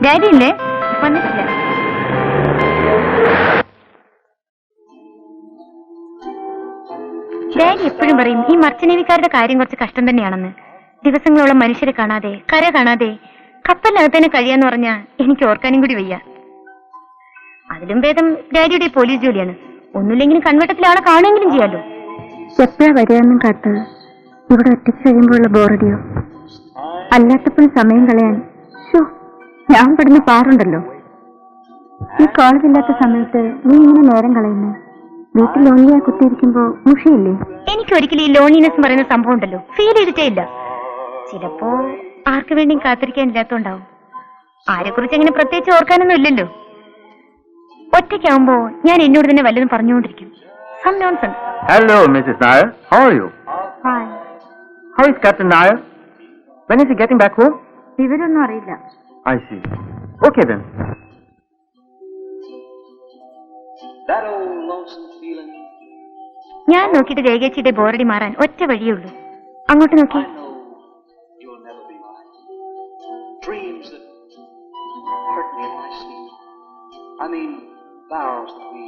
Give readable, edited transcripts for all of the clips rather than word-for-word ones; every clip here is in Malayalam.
ഡാഡി ഇല്ലേ? വന്നിട്ടില്ല. ഡാഡി എപ്പോഴും പറയും ഈ മർച്ചനേവിക്കാരുടെ കാര്യം കുറച്ച് കഷ്ടം തന്നെയാണെന്ന്. ദിവസങ്ങളോളം മനുഷ്യരെ കാണാതെ, കര കാണാതെ കപ്പലിനകത്തന്നെ കഴിയാന്ന് പറഞ്ഞാ എനിക്ക് ഓർക്കാനും കൂടി വയ്യ. അതിലും ഭേദം ഡാഡിയുടെ പോലീസ് ജോലിയാണ്. ഒന്നുമില്ലെങ്കിലും കൺവെട്ടത്തിൽ ആളെ കാണുമെങ്കിലും ചെയ്യാലോ. എപ്പോഴാ വരികയെന്നും കാത്ത് ഇവിടെ ഒറ്റയ്ക്ക് കഴിയുമ്പോഴുള്ള ബോറടിയോ, അല്ലാത്തപ്പോഴും സമയം കളയാൻ ഞാൻ പെടുന്ന പാറുണ്ടല്ലോ. ഈ കോളേജില്ലാത്ത സമയത്ത് നീ ഇങ്ങനെ നേരം കളയുന്നു. വീട്ടിൽ ലോണിയാ കുത്തിയിരിക്കുമ്പോ മുഷിയില്ലേ? എനിക്കൊരിക്കലും ഈ ലോണിനെസ് പറയുന്ന സംഭവം ഉണ്ടല്ലോ ഫീൽ ചെയ്തിട്ടേ ഇല്ല. ചിലപ്പോ ആർക്ക് വേണ്ടിയും കാത്തിരിക്കാനില്ലാത്തോണ്ടാവും. ആരെക്കുറിച്ച് അങ്ങനെ പ്രത്യേകിച്ച് ഓർക്കാനൊന്നും ഇല്ലല്ലോ. ഒറ്റയ്ക്കാവുമ്പോ ഞാൻ എന്നോട് തന്നെ വല്ലതും പറഞ്ഞുകൊണ്ടിരിക്കും. Some nonsense. Hello, Mrs. Nair. How are you? Hi. How is Captain Nair? When is he getting back home? ഇവരൊന്നും അറിയില്ല. I see. Okay then. That old lonesome feeling. ഞാൻ നോക്കിയിട്ട് രേഖേച്ചിയുടെ ബോറടി മാറാൻ ഒറ്റ വഴിയേ ഉള്ളൂ. അങ്ങോട്ട് നോക്കി. I know you'll never be mine. Dreams that hurt me in my sleep. I mean, vows that we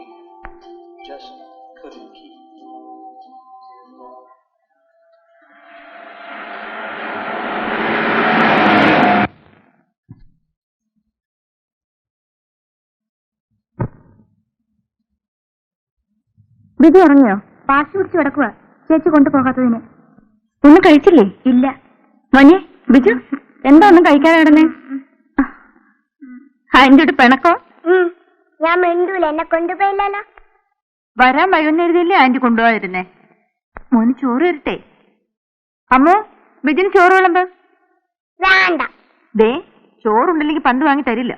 just couldn't keep. Biju ഉറങ്ങിയോ? പാസ് പിടിച്ച് കിടക്കുക ചേച്ചി കൊണ്ടുപോകാത്തതിന്. ഒന്നും കഴിച്ചില്ലേ? ഇല്ല. മോനെ ബിജു എന്താ ഒന്നും കഴിക്കാതെ കിടന്നേ? ആന്റിയോട് പിണക്കോ? ഞാൻ മിണ്ടൂല, എന്നെ കൊണ്ടുപോയില്ലല്ലോ. വരാൻ വൈകുന്നേരത്തില്ലേ ആന്റി കൊണ്ടുപോയിരുന്നേ. മോന് ചോറ് തരട്ടെ? അമ്മോ ബിജുന് ചോറ് വിളമ്പ്. വേണ്ട. ദേ ചോറുണ്ടല്ലെങ്കിൽ പന്ത് വാങ്ങി തരില്ല.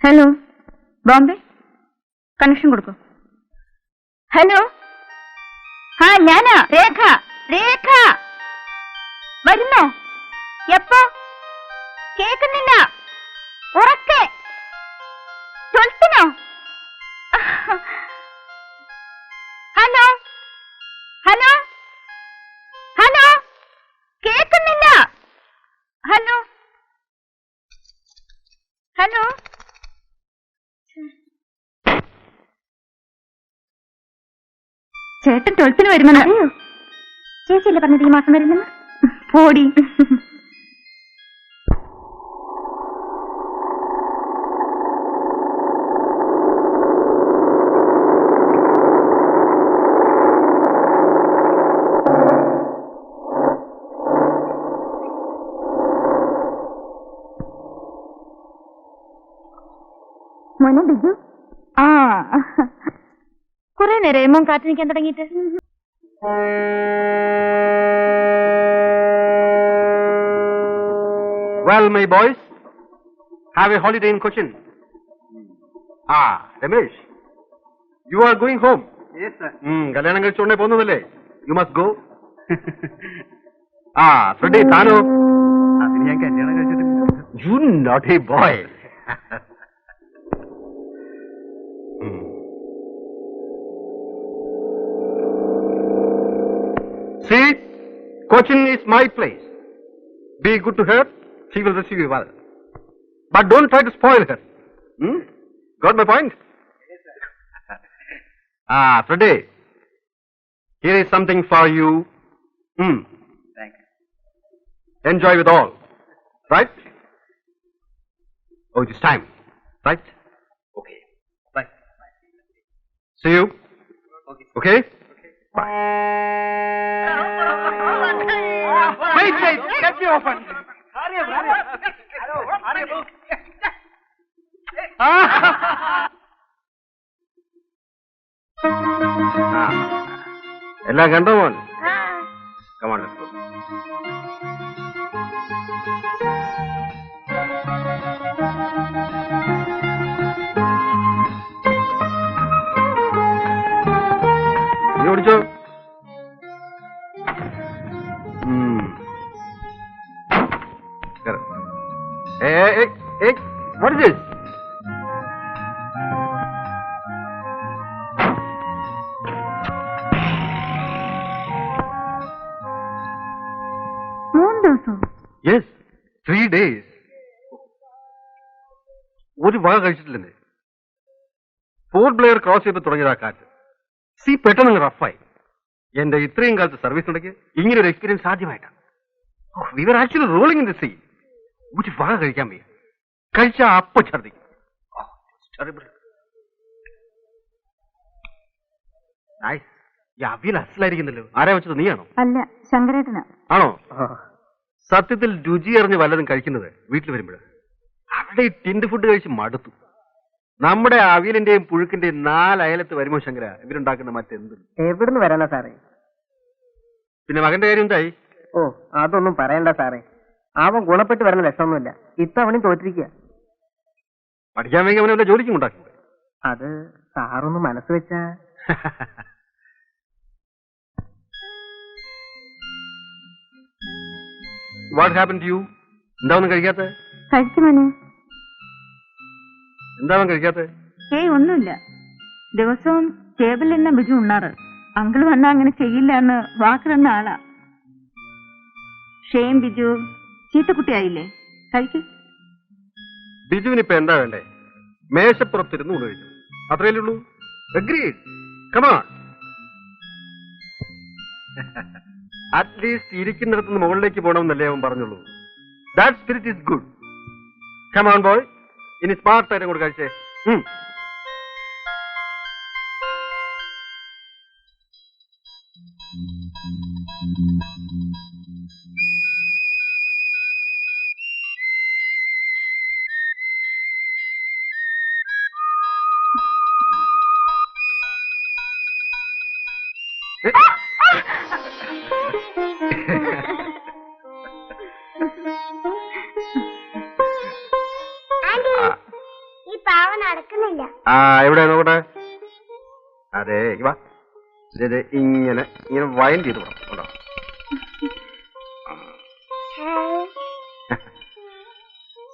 ഹലോ ബോംബെ, കണക്ഷൻ കൊടുക്കൂ. ഹലോ, ആ ഞാനാ രേഖ. രേഖ വരുന്നോ? എപ്പോ? കേൾക്കുന്നില്ല. ഉറക്കെ. 12-നോ? ഹലോ ഹലോ ഹലോ, കേൾക്കുന്നില്ല. Hello hello. ചേട്ടൻ 12-ന് വരുമെന്ന്. അറിയോ? ചേച്ചിയല്ലേ പറഞ്ഞത് ഈ മാസം വരുന്നെന്ന്? പോടി. മോനെ ബിജു. ആ കുറെ നേരം മോൻ കാത്തു നിൽക്കാൻ തുടങ്ങിയിട്ട്. Well, my boys, have a holiday in Cochin. Ramesh, you are going home. Yes, sir. കല്യാണം കഴിച്ചോണ്ടേ പോകുന്നതല്ലേ? You must go. Freddy, Tano. അതിന് ഞാൻ കല്യാണം കഴിച്ചിട്ടില്ല. You naughty boy. See, Cochin is my place. Be good to her. She will receive you well. But don't try to spoil her. Got my point? Yes, sir. Freddy, here is something for you. Thank you. Enjoy with all. Right? Oh, it is time. Right? Okay. Bye. See you. Okay. Okay? Bye. Wait, let me open. Hurry up. Hurry up. എല്ലാം കണ്ടോ മോൻ? ആ Come on, let's go. നീ ഓടിച്ചോ. What is this? Yes, 3 days. ഒരു വക കഴിച്ചിട്ടില്ലെന്നേ. 4 പ്ലെയർ ക്രോസ് ചെയ്ത് തുടങ്ങിയതാ കാറ്റ്. സി പെട്ടെന്ന് റഫായി. എന്റെ ഇത്രയും കാലത്ത് സർവീസിനിടയ്ക്ക് ഇങ്ങനെ ഒരു എക്സ്പീരിയൻസ് ആദ്യമായിട്ടാണ്. We were actually rolling in the sea. ഒരു വക കഴിക്കാൻ വയ്യ. കഴിച്ച അപ്പ ഛർദിക്കും. ഈ അവിയൽ അസലായിരിക്കുന്നല്ലോ. ആരാ വെച്ചത്, നീയാണോ? അല്ല, ശങ്കരേട്ടനാ. ആണോ? സത്യത്തിൽ രുചി അറിഞ്ഞ് വല്ലതും കഴിക്കുന്നത് വീട്ടിൽ വരുമ്പോഴാണ്. അവിടെ ഈ ടിൻഡ് ഫുഡ് കഴിച്ച് മടുത്തു. നമ്മുടെ അവിയലിന്റെയും പുഴുക്കിന്റെയും 4 അയലത്ത് വരുമോ ശങ്കര ഇവരുണ്ടാക്കുന്ന മറ്റെന്തും? എവിടുന്ന് വരാനാ സാറേ? പിന്നെ മകന്റെ കാര്യം എന്തായി? ഓ, അതൊന്നും പറയണ്ട സാറേ. അവൻ ഗുണപ്പെട്ട് വരുന്ന ലക്ഷമൊന്നുമില്ല. ഇത്തവണയും തോറ്റിരിക്കുക. പഠിക്കാൻ വേണ്ടി അവനെ വല്ല ജോലിക്കും ഉണ്ടാക്കി. അത് സാറൊന്ന് മനസ്സ് വെച്ചാ. What happen to you? എന്താ ഒന്നും കഴിക്കാത്ത? കഴിക്കുമോനെ? എന്താ അവൻ കഴിക്കാത്ത? ഒന്നുമില്ല. ദിവസവും ടേബിളിൽ തന്നെ ബിജു ഉണ്ണാറ്. അങ്കിൾ വന്നാ അങ്ങനെ ചെയ്യില്ല എന്ന് വാക്കുതന്ന ആളാ. ഷെയിം ബിജു, ചീത്തക്കുട്ടിയായില്ലേ? കഴിക്കും. ബിജുവിനിപ്പോ എന്താ വേണ്ടേ? മേശപ്പുറത്തിരുന്ന് ഊണ് കഴിക്കും. അത്രയല്ലേ ഉള്ളൂ. അഗ്രീഡ്. Come on. അറ്റ്ലീസ്റ്റ് ഇരിക്കുന്നിടത്തുനിന്ന് മുകളിലേക്ക് പോകണമെന്നല്ലേ അവൻ പറഞ്ഞുള്ളൂ. That spirit is good. Come on boy. ഇനി സ്മാർട്ടായിട്ട് കൂടെ കഴിച്ചേ. ആന്റി, ഈ പാവ നടക്കുന്നില്ല. എവിടെ നോക്കട്ടെ. അതെ, വാ. ഇങ്ങനെ ഇങ്ങനെ വൈൻഡ് ചെയ്ത് പോകണം.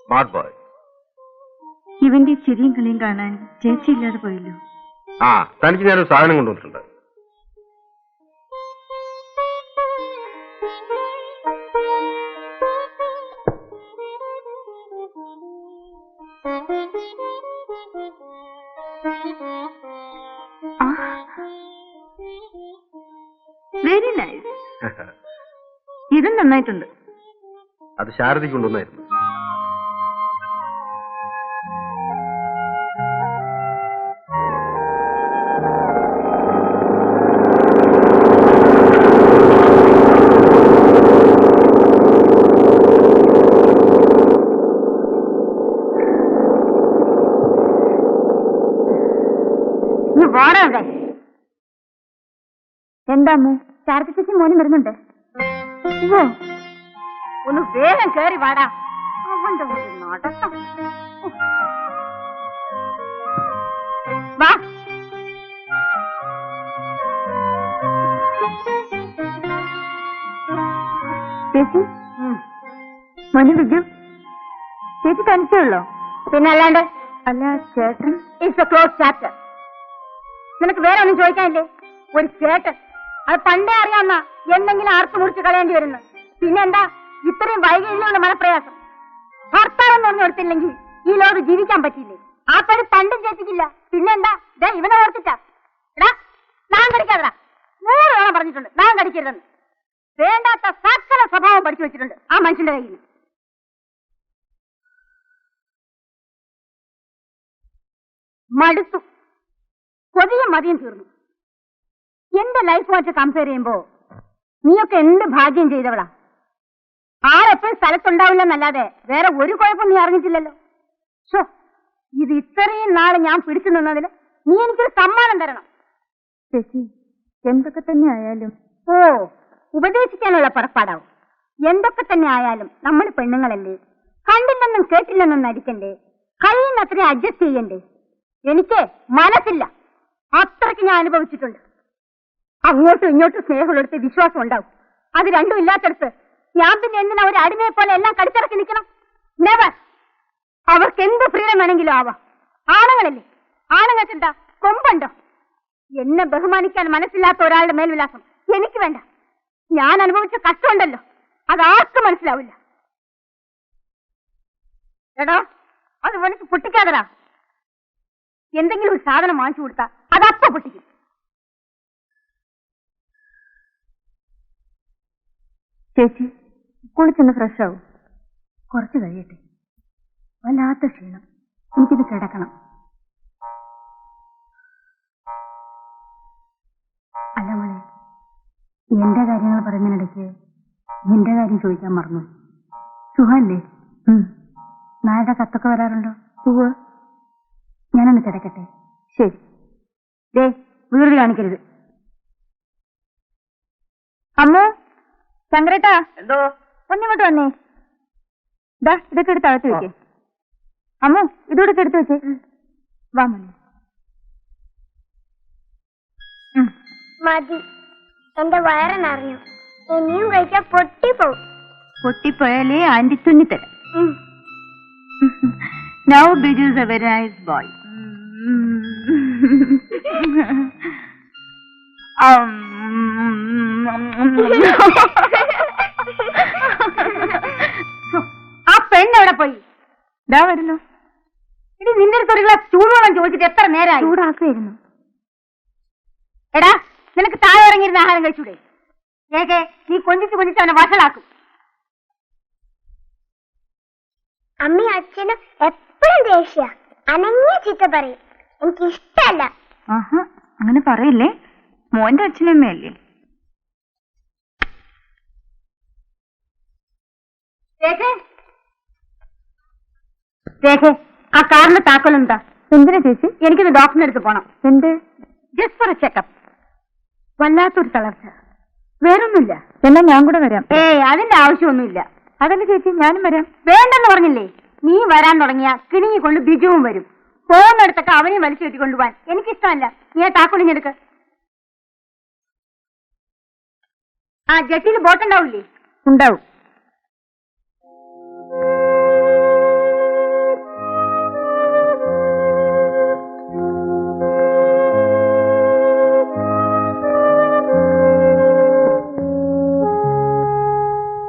Smart boy. ഇവന്റെ ചിരിയും കളിയും കാണാൻ ചേച്ചി ഇല്ലാതെ പോയല്ലോ. തനിക്ക് ഞാനൊരു സാധനം കൊണ്ടുവന്നിട്ടുണ്ട്. Very nice. ഇതും നന്നായിട്ടുണ്ട്. അത് ശാരദയ്ക്ക് കൊണ്ടുവന്നായിരുന്നു. പോടാതെ. എന്താ അമ്മേ? ശാരദ ചേച്ചി മോനും വരുന്നുണ്ട്. ഒന്ന് വേഗം കേറി വാടാ. അവന്റെ ഒരു നടത്തം. വാ. ചേച്ചി മോനെ വിജു, ചേച്ചി തനിച്ചേ ഉള്ളോ? പിന്നെ അല്ലാണ്ട്. അല്ല ചേട്ടൻ. It's A close chapter. നിനക്ക് വേറെ ഒന്നും ചോദിക്കാനില്ലേ? ഒരു ചേട്ടൻ, അത് പണ്ടേ അറിയാവുന്ന എന്തെങ്കിലും ആർത്ത് മുറിച്ച് കളയേണ്ടി വരുന്നു. പിന്നെന്താ ഇത്രയും വൈകിയുള്ള മനപ്രയാസം? ഭർത്താവെന്ന് പറഞ്ഞു കൊടുത്തില്ലെങ്കിൽ ഈ ലോകം ജീവിക്കാൻ പറ്റിയില്ലേ? ആ പണി പണ്ടും ചേച്ചിക്കില്ല. പിന്നെന്താ ഇവനെ ഓർത്തിട്ടാ? എടാ നാം കടിക്കാതടാ. 100 തവണ പറഞ്ഞിട്ടുണ്ട് നാം കടിക്കരുതെന്ന്. വേണ്ടാത്ത സകല സ്വഭാവം പഠിച്ചു വെച്ചിട്ടുണ്ട് ആ മനുഷ്യന്റെ കയ്യിൽ. മടുത്തു. കൊതിയും മതിയും തീർന്നു. എന്റെ ലൈഫുമായിട്ട് കമ്പയർ ചെയ്യുമ്പോ നീയൊക്കെ എന്ത് ഭാഗ്യം ചെയ്തവളാ. ആരെപ്പോഴും സ്ഥലത്തുണ്ടാവില്ലെന്നല്ലാതെ വേറെ ഒരു കുഴപ്പം നീ അറിഞ്ഞിട്ടില്ലല്ലോ. ഷോ, ഇത് ഇത്രയും നാളെ ഞാൻ പിടിച്ചു നിന്നതിന് നീ എനിക്കൊരു സമ്മാനം തരണം. ചേച്ചി എന്തൊക്കെ തന്നെ ആയാലും. ഓ, ഉപദേശിക്കാനുള്ള പുറപ്പാടാവും. എന്തൊക്കെ തന്നെ ആയാലും നമ്മൾ പെണ്ണുങ്ങളല്ലേ, കണ്ടില്ലെന്നും കേട്ടില്ലെന്നും നടിക്കണ്ടേ, കഴിയുന്നത്രയും അഡ്ജസ്റ്റ് ചെയ്യണ്ടേ. എനിക്ക് മനസ്സില്ല, അത്രയ്ക്ക് ഞാൻ അനുഭവിച്ചിട്ടുണ്ട്. അങ്ങോട്ടും ഇങ്ങോട്ടും സ്നേഹമുള്ളടുത്ത് വിശ്വാസം ഉണ്ടാവും. അത് രണ്ടും ഇല്ലാത്തടത്ത് ഞാൻ പിന്നെ എന്തിനാ ഒരു അടിമയെ പോലെ എല്ലാം കടിച്ചിറക്കി നിൽക്കണം? നെവർ. അവർക്ക് എന്ത് ഫ്രീഡം വേണമെങ്കിലും ആവാം. ആണുങ്ങളല്ലേ, ആണുങ്ങൾക്കെന്താ കൊമ്പുണ്ടോ? എന്നെ ബഹുമാനിക്കാൻ മനസ്സില്ലാത്ത ഒരാളുടെ മേൽവിലാസം എനിക്ക് വേണ്ട. ഞാൻ അനുഭവിച്ച കഷ്ടമുണ്ടല്ലോ, അതാർക്കും മനസ്സിലാവില്ല. എടാ അത് എനിക്ക് പൊട്ടിക്കാതടാ. എന്തെങ്കിലും ഒരു സാധനം വാങ്ങിച്ചു കൊടുത്താ അതപ്പ പൊട്ടിക്കും. ചേച്ചി കുളിച്ചൊന്ന് ഫ്രഷ് ആവും. കുറച്ച് കഴിയട്ടെ. വല്ലാത്ത ക്ഷീണം, എനിക്കിത് കിടക്കണം. അല്ല മോളെ, എന്റെ കാര്യങ്ങൾ പറയുന്നതിനിടയ്ക്ക് നിന്റെ കാര്യം ചോദിക്കാൻ മറന്നു. സുഖല്ലേ? നാളെ കത്തൊക്കെ വരാറുണ്ടോ? സുഖ. ഞാനൊന്ന് കിടക്കട്ടെ. ശരി. വീട് കാണിക്കരുത്. അമ്മ, ശങ്കരേട്ടാ, എന്തോ ഒന്നിങ്ങോട്ട് വന്നേ. ഇതൊക്കെ എടുത്ത് അകത്ത് വെക്കേ. അമ്മ ഇതോടെ എടുത്ത് വെച്ചേ. വാ മോനെ. മതി, എന്റെ വയറിനറിഞ്ഞു. ഇനിയും കഴിച്ചാൽ പൊട്ടിപ്പോവും. പൊട്ടിപ്പോയാലേ anti തുന്നിത്തരാം. Now Biju is a very nice boy. ആ പെണ്ണെവിടെ പോയി? ഇതാ വരുന്നു. ഇനി നിന്റെ അടുത്ത് ഒരു ഗ്ലാസ് ചൂടുവെള്ളം ചോദിച്ചിട്ട് എത്ര നേരമായി? ചൂടാക്കുമായിരുന്നു. എടാ, നിനക്ക് താഴെ ഇറങ്ങിയിരുന്ന ആഹാരം കഴിച്ചൂടെ? ഏകെ നീ കൊഞ്ചിച്ച് അവനെ വഷളാക്കും. അമ്മയും അച്ഛനും എപ്പോഴും ദേഷ്യ, അനങ്ങിയ ചീത്ത പറയും. എനിക്കിഷ്ടല്ല. അങ്ങനെ പറയില്ലേ, മോന്റെ അച്ഛനമ്മയല്ലേ. ആ കാറിന്റെ താക്കോലെന്താ? എന്തിനാ ചേച്ചി? എനിക്കൊന്ന് ഡോക്ടറിന്റെ അടുത്ത് പോണം. എന്ത്? Just for A checkup. വല്ലാത്തൊരു തളർച്ച, വേറൊന്നുമില്ല. എന്നാ ഞാൻ കൂടെ വരാം. അതിന്റെ ആവശ്യമൊന്നുമില്ല. അതല്ല ചേച്ചി, ഞാനും വരാം. വേണ്ടെന്ന് പറഞ്ഞില്ലേ? നീ വരാൻ തുടങ്ങിയ കിണിങ്ങിക്കൊണ്ട് ബിജുവും വരും. പോകുന്നിടത്തൊക്കെ അവനെയും വലിച്ചു കെട്ടിക്കൊണ്ടുപോവാൻ എനിക്കിഷ്ടമല്ല. നീ ആ താക്കോലിഞ്ഞെടുക്ക്. ആ ജെട്ടിയിൽ ബോട്ടുണ്ടാവില്ലേ? ഉണ്ടാവും.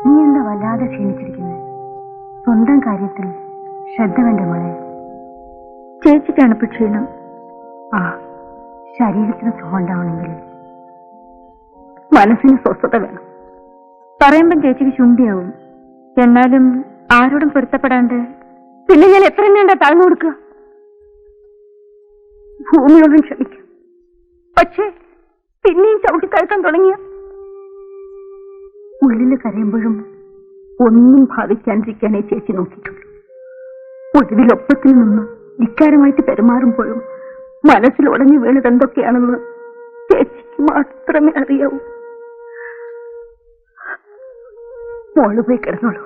നീ എന്താ വല്ലാതെ ക്ഷീണിച്ചിരിക്കുന്നത്? സ്വന്തം കാര്യത്തിൽ ശ്രദ്ധ വേണ്ട മോളെ. ചേച്ചിക്കാണ് ഇപ്പൊ ക്ഷീണം. ശരീരത്തിന് സുഖം ഉണ്ടാവണമെങ്കിൽ മനസ്സിന് സ്വസ്ഥത വേണം. പറയുമ്പം ചേച്ചിക്ക് ശുണ്ഠിയാവും. എന്നാലും ആരോടും പൊരുത്തപ്പെടാണ്ട് പിന്നെ ഞാൻ എത്ര വേണ്ട താഴ്ന്നു കൊടുക്കുക? ഭൂമിയോടും ക്ഷമിക്കും. പക്ഷേ പിന്നെയും ചവിട്ടിത്താഴ്ത്താൻ തുടങ്ങിയ ഉള്ളിൽ കരയുമ്പോഴും ഒന്നും ഭാവിക്കാണ്ടിരിക്കാനേ ചേച്ചി നോക്കിയിട്ടുള്ളൂ. ഒടുവിലൊപ്പത്തിൽ നിന്ന് ധിക്കാരമായിട്ട് പെരുമാറുമ്പോഴും മനസ്സിൽ ഉടഞ്ഞു വീണത് എന്തൊക്കെയാണെന്ന് ചേച്ചിക്ക് മാത്രമേ അറിയാവൂ. മോള് പോയി കിടന്നോളൂ.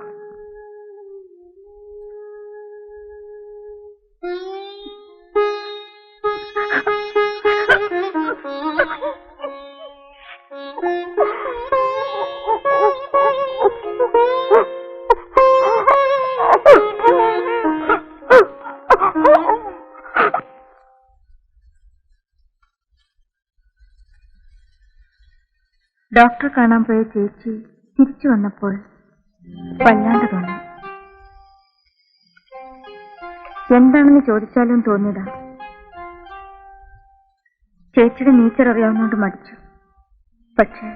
ഡോക്ടറെ കാണാൻ പോയ ചേച്ചി തിരിച്ചു വന്നപ്പോൾ വല്ലാണ്ട് തോന്നി. എന്താണെന്ന് ചോദിച്ചാലും തോന്നിയതാ. ചേച്ചിയുടെ നേച്ചർ അറിയാവുന്നോണ്ട് മടിച്ചു. പക്ഷേ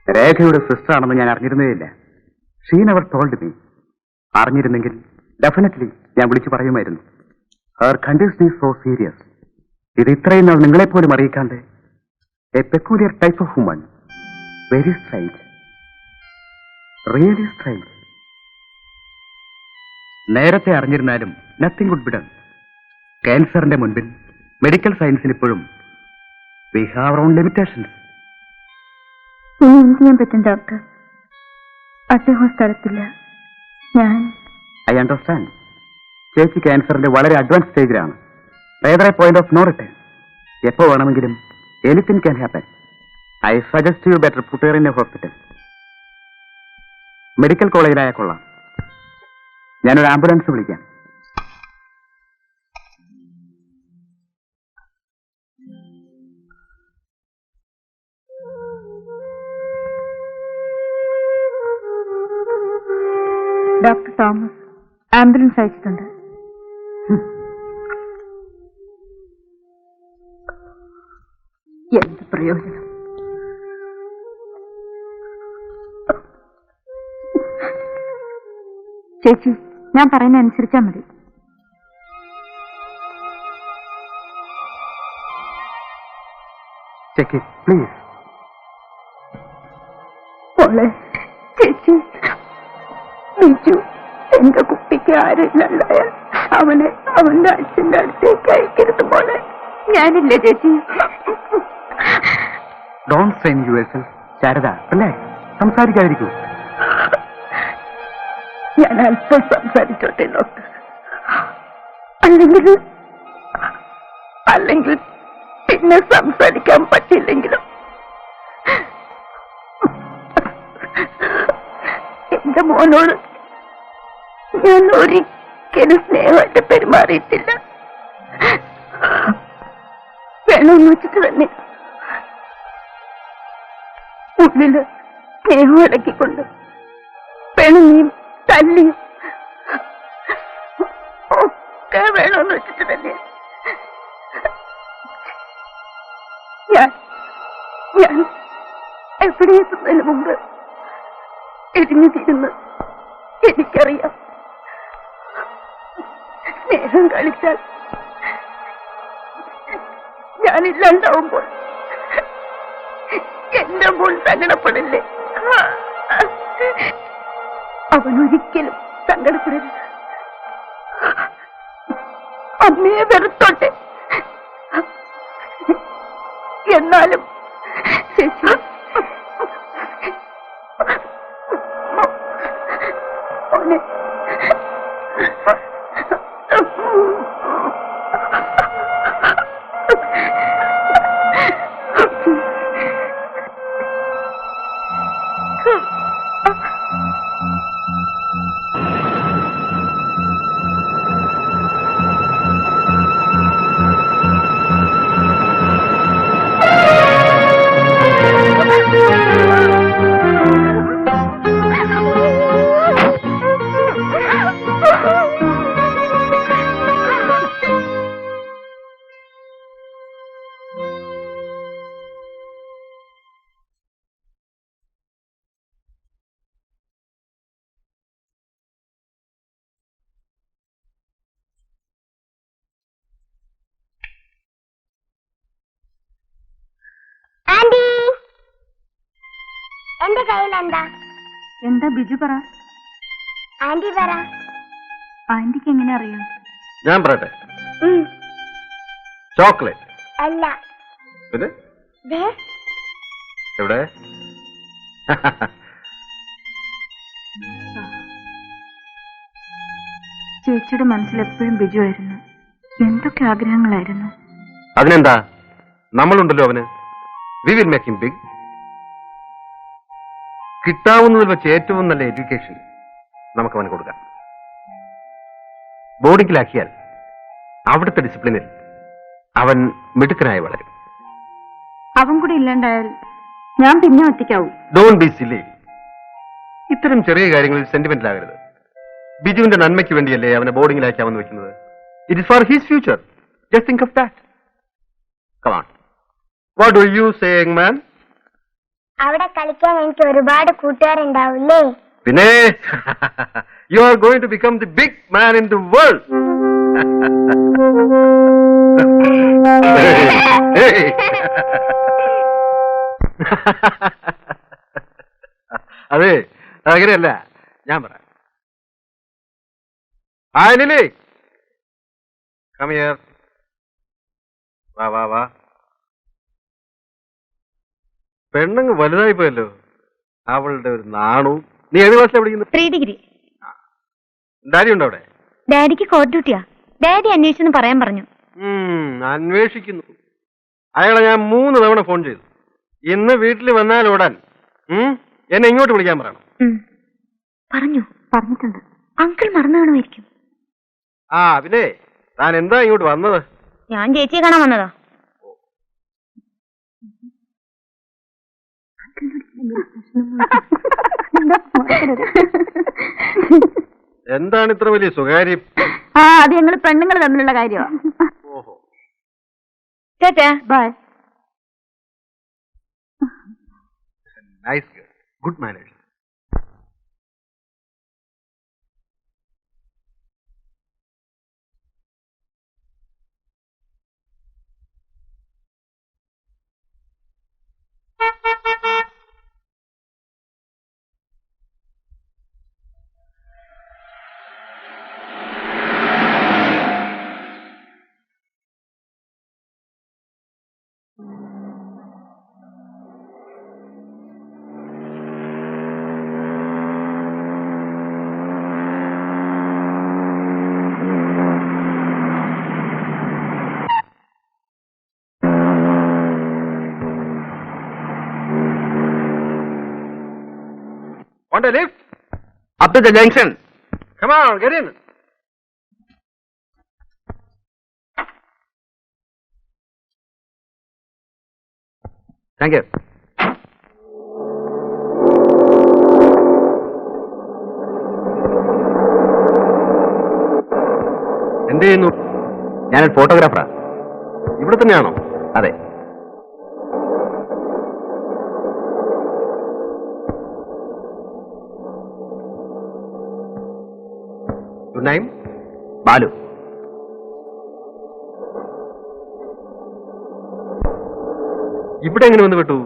രേഖയുടെ സിസ്റ്റർ ആണെന്ന് ഞാൻ അറിഞ്ഞിരുന്നേയില്ല. She never told me. അറിഞ്ഞിരുന്നെങ്കിൽ ഡെഫിനറ്റ്ലി ഞാൻ വിളിച്ചു പറയുമായിരുന്നു. Her condition is so serious. ഇത് ഇത്രയും നാൾ നിങ്ങളെപ്പോലും അറിയിക്കാണ്ട് a peculiar type of woman. Very strange, really strange. നേരത്തെ അറിഞ്ഞിരുന്നാലും നത്തിങ് വുഡ് ബി ഡൺ. ക്യാൻസറിന്റെ മുൻപിൽ മെഡിക്കൽ സയൻസിന് ഇപ്പോഴും we have our own limitations. ഇനി എന്ത് ചെയ്യാൻ പറ്റും ഡോക്ടർ? അദ്ദേഹം സ്ഥലത്തില്ല. ഞാൻ ഐ അണ്ടർസ്റ്റാൻഡ്. ചേച്ചി ക്യാൻസറിന്റെ വളരെ അഡ്വാൻസ് സ്റ്റേജിലാണ്. Rather a point of no return. എപ്പോ വേണമെങ്കിലും anything can happen. I suggest you better put her in a hospital. Medical കോളേജിലായാൽ കൊള്ളാം. ഞാനൊരു ആംബുലൻസ് വിളിക്കാം. ഡോക്ടർ തോമസ് ആംബുലൻസ് അയച്ചിട്ടുണ്ട്. എന്ത് പ്രയോജനം? ചേച്ചി, ഞാൻ പറയുന്ന അനുസരിച്ചാ മതി. Check it please. മോളെ, ചേച്ചി, ബിജു എന്റെ കുട്ടിക്ക് ആരെന്നുണ്ടായാൽ അവനെ അവന്റെ അച്ഛന്റെ അടുത്തേക്ക് അയക്കരുത് മോളെ. ഞാനില്ല ചേച്ചി. Don't strain yourself. ശാരദ, അല്ലേ? സംസാരിക്കാതിരിക്കൂ. ഞാൻ അല്പം സംസാരിച്ചോട്ടെ ഡോക്ടർ. അല്ലെങ്കിൽ പിന്നെ സംസാരിക്കാൻ പറ്റില്ലെങ്കിലും എന്റെ മോനോട് ഞാൻ ഒരിക്കലും സ്നേഹമായിട്ട് പെരുമാറിയിട്ടില്ല. വേണമെന്ന് വെച്ചിട്ട് തന്നെ ഉള്ളില് സ്നേഹം ഇടക്കിക്കൊണ്ട് പെണുങ്ങിയും തല്ലിയും ഒക്കെ വേണമെന്ന് വെച്ചിട്ട് തന്നെ ഞാൻ എവിടെ എത്തുന്നതിന് മുമ്പ് എരിഞ്ഞു തീരുന്നു. എനിക്കറിയാം, സ്നേഹം കളിച്ചാൽ ഞാനില്ലാണ്ടാവുമ്പോൾ എന്റെ മോൾ സങ്കടപ്പെടില്ലേ? അവനൊരിക്കലും സങ്കടപ്പെടരുത്. അമ്മയെ വെറുത്തോട്ടെ, എന്നാലും ചേച്ചി മോനെ എന്റെ കയ്യിൽ എന്താ? എന്താ ബിജു പറ. ആന്റി പറ. ആന്റിക്ക് എങ്ങനെ അറിയാം? ഞാൻ പറയട്ടെ. ഉം. ചോക്ലേറ്റ്. അല്ല. പിന്നെ ദേ, എവിടെ? ചേച്ചിയുടെ മനസ്സിൽ എപ്പോഴും ബിജു ആയിരുന്നു. എന്തൊക്കെ ആഗ്രഹങ്ങളായിരുന്നു. അതിനെന്താ, നമ്മളുണ്ടല്ലോ അവന്. We will make him big. കിട്ടാവുന്നതിൽ വെച്ച് ഏറ്റവും നല്ല എഡ്യൂക്കേഷൻ നമുക്ക് അവന് കൊടുക്കാം. ബോർഡിങ്ങിലാക്കിയാൽ അവിടുത്തെ ഡിസിപ്ലിനിൽ അവൻ മിടുക്കനായി വളരും. അവൻ കൂടി ഇല്ലാണ്ടായാൽ ഞാൻ പിന്നെ ഒറ്റയ്ക്കാവും. Don't be silly. ഇത്തരം ചെറിയ കാര്യങ്ങളിൽ സെന്റിമെന്റൽ ആകരുത്. ബിജുവിന്റെ നന്മയ്ക്ക് വേണ്ടിയല്ലേ അവനെ ബോർഡിങ്ങിലാക്കാമെന്ന് വെക്കുന്നത്. It is for his future. Just think of that. Come on. What do you say, young man? അവിടെ കളിക്കാൻ എനിക്ക് ഒരുപാട് കൂട്ടുകാരുണ്ടാവില്ലേ? പിന്നെ you are going to become the big man in the world. അതെ, അങ്ങനെയല്ല, ഞാൻ പറയാം. Lily, come here. വാ വാ വാ. പെണ്ണങ്ങ് വലുതായി പോയല്ലോ. അവളുടെ ഒരു നാണു. നീ ഏത് ക്ലാസ്സിലാണ് പഠിക്കുന്നത്? 3 ഡിഗ്രി. ഡാഡി ഉണ്ടോ അവിടെ? ഡാഡിക്ക് കോർട്ട് ഡ്യൂട്ടിയാ. ഡാഡി അന്വേഷിച്ചെന്ന് പറയാൻ പറഞ്ഞു. അന്വേഷിക്കുന്നു. അയാളെ ഞാൻ 3 തവണ ഫോൺ ചെയ്തു. ഇന്ന് വീട്ടിൽ വന്നാൽ ഓടാൻ എന്നെ ഇങ്ങോട്ട് വിളിക്കാൻ പറയണം. പറഞ്ഞിട്ടുണ്ട്. അങ്കിൾ മറന്നു കാണുമായിരിക്കും. പിന്നെ താൻ എന്താ ഇങ്ങോട്ട് വന്നത്? ഞാൻ ചേച്ചിയെ കാണാൻ വന്നതാ. എന്താണ് ഇത്ര വലിയ സ്വകാര്യം? അത് ഞങ്ങൾ പെണ്ണുങ്ങൾ തമ്മിലുള്ള കാര്യമാണ്. ഓഹോ. ചേച്ചാ bye. Nice girl. Good manage. Want a lift? Up to the junction. Come on, get in. Thank you. എന്ത് ചെയ്യുന്നു? ഞാനൊരു ഫോട്ടോഗ്രാഫറാ. ഇവിടെ തന്നെയാണോ? അതെ. Good name? ബാലു. ഇവിടെ എങ്ങനെ വന്ന് വിട്ടു?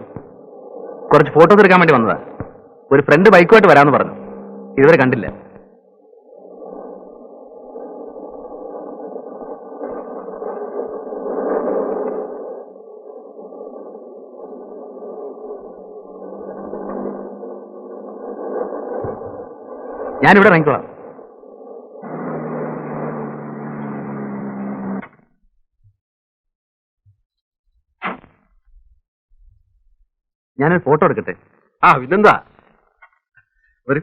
കുറച്ച് ഫോട്ടോസ് എടുക്കാൻ വേണ്ടി വന്നതാ. ഒരു ഫ്രണ്ട് ബൈക്കുമായിട്ട് വരാമെന്ന് പറഞ്ഞു. ഇതുവരെ കണ്ടില്ല. ഞാനിവിടെ ഇറങ്ങിക്കോളാം. ഞാനൊരു ഫോട്ടോ എടുക്കട്ടെ? പിന്നെന്താ. ഒരു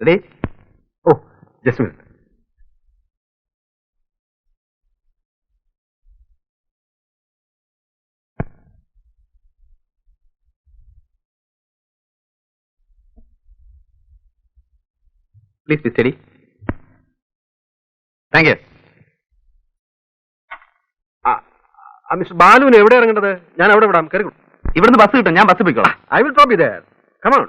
ready? Oh, just minute. Please be steady. Thank you. Mister ബാലുവിന് എവിടെ ഇറങ്ങേണ്ടത്? ഞാൻ അവിടെ വിടാം. കയറി. ഇവിടുന്ന് ബസ് കിട്ടും. ഞാൻ ബസ് പോയിക്കോളാം. I will drop you there. Come on.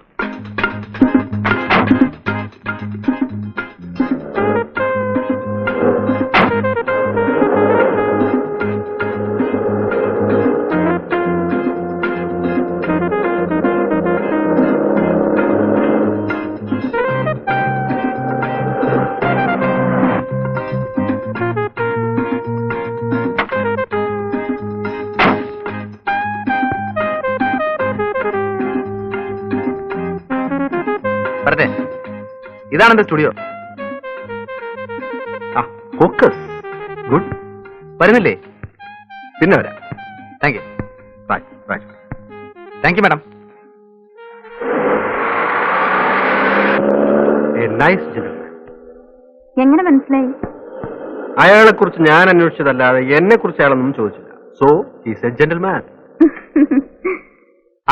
ഇതാണ് എന്റെ സ്റ്റുഡിയോ. ആ ഫോക്കസ് ഗുഡ്. വരുന്നില്ലേ? പിന്നെ വരാം. Thank you. Right, right. Thank you madam. A nice gentleman. എങ്ങനെ മനസ്സിലായി? അയാളെ കുറിച്ച് ഞാൻ അന്വേഷിച്ചതല്ലാതെ എന്നെ കുറിച്ച് അയാളൊന്നും ചോദിച്ചില്ല. So he's A gentleman.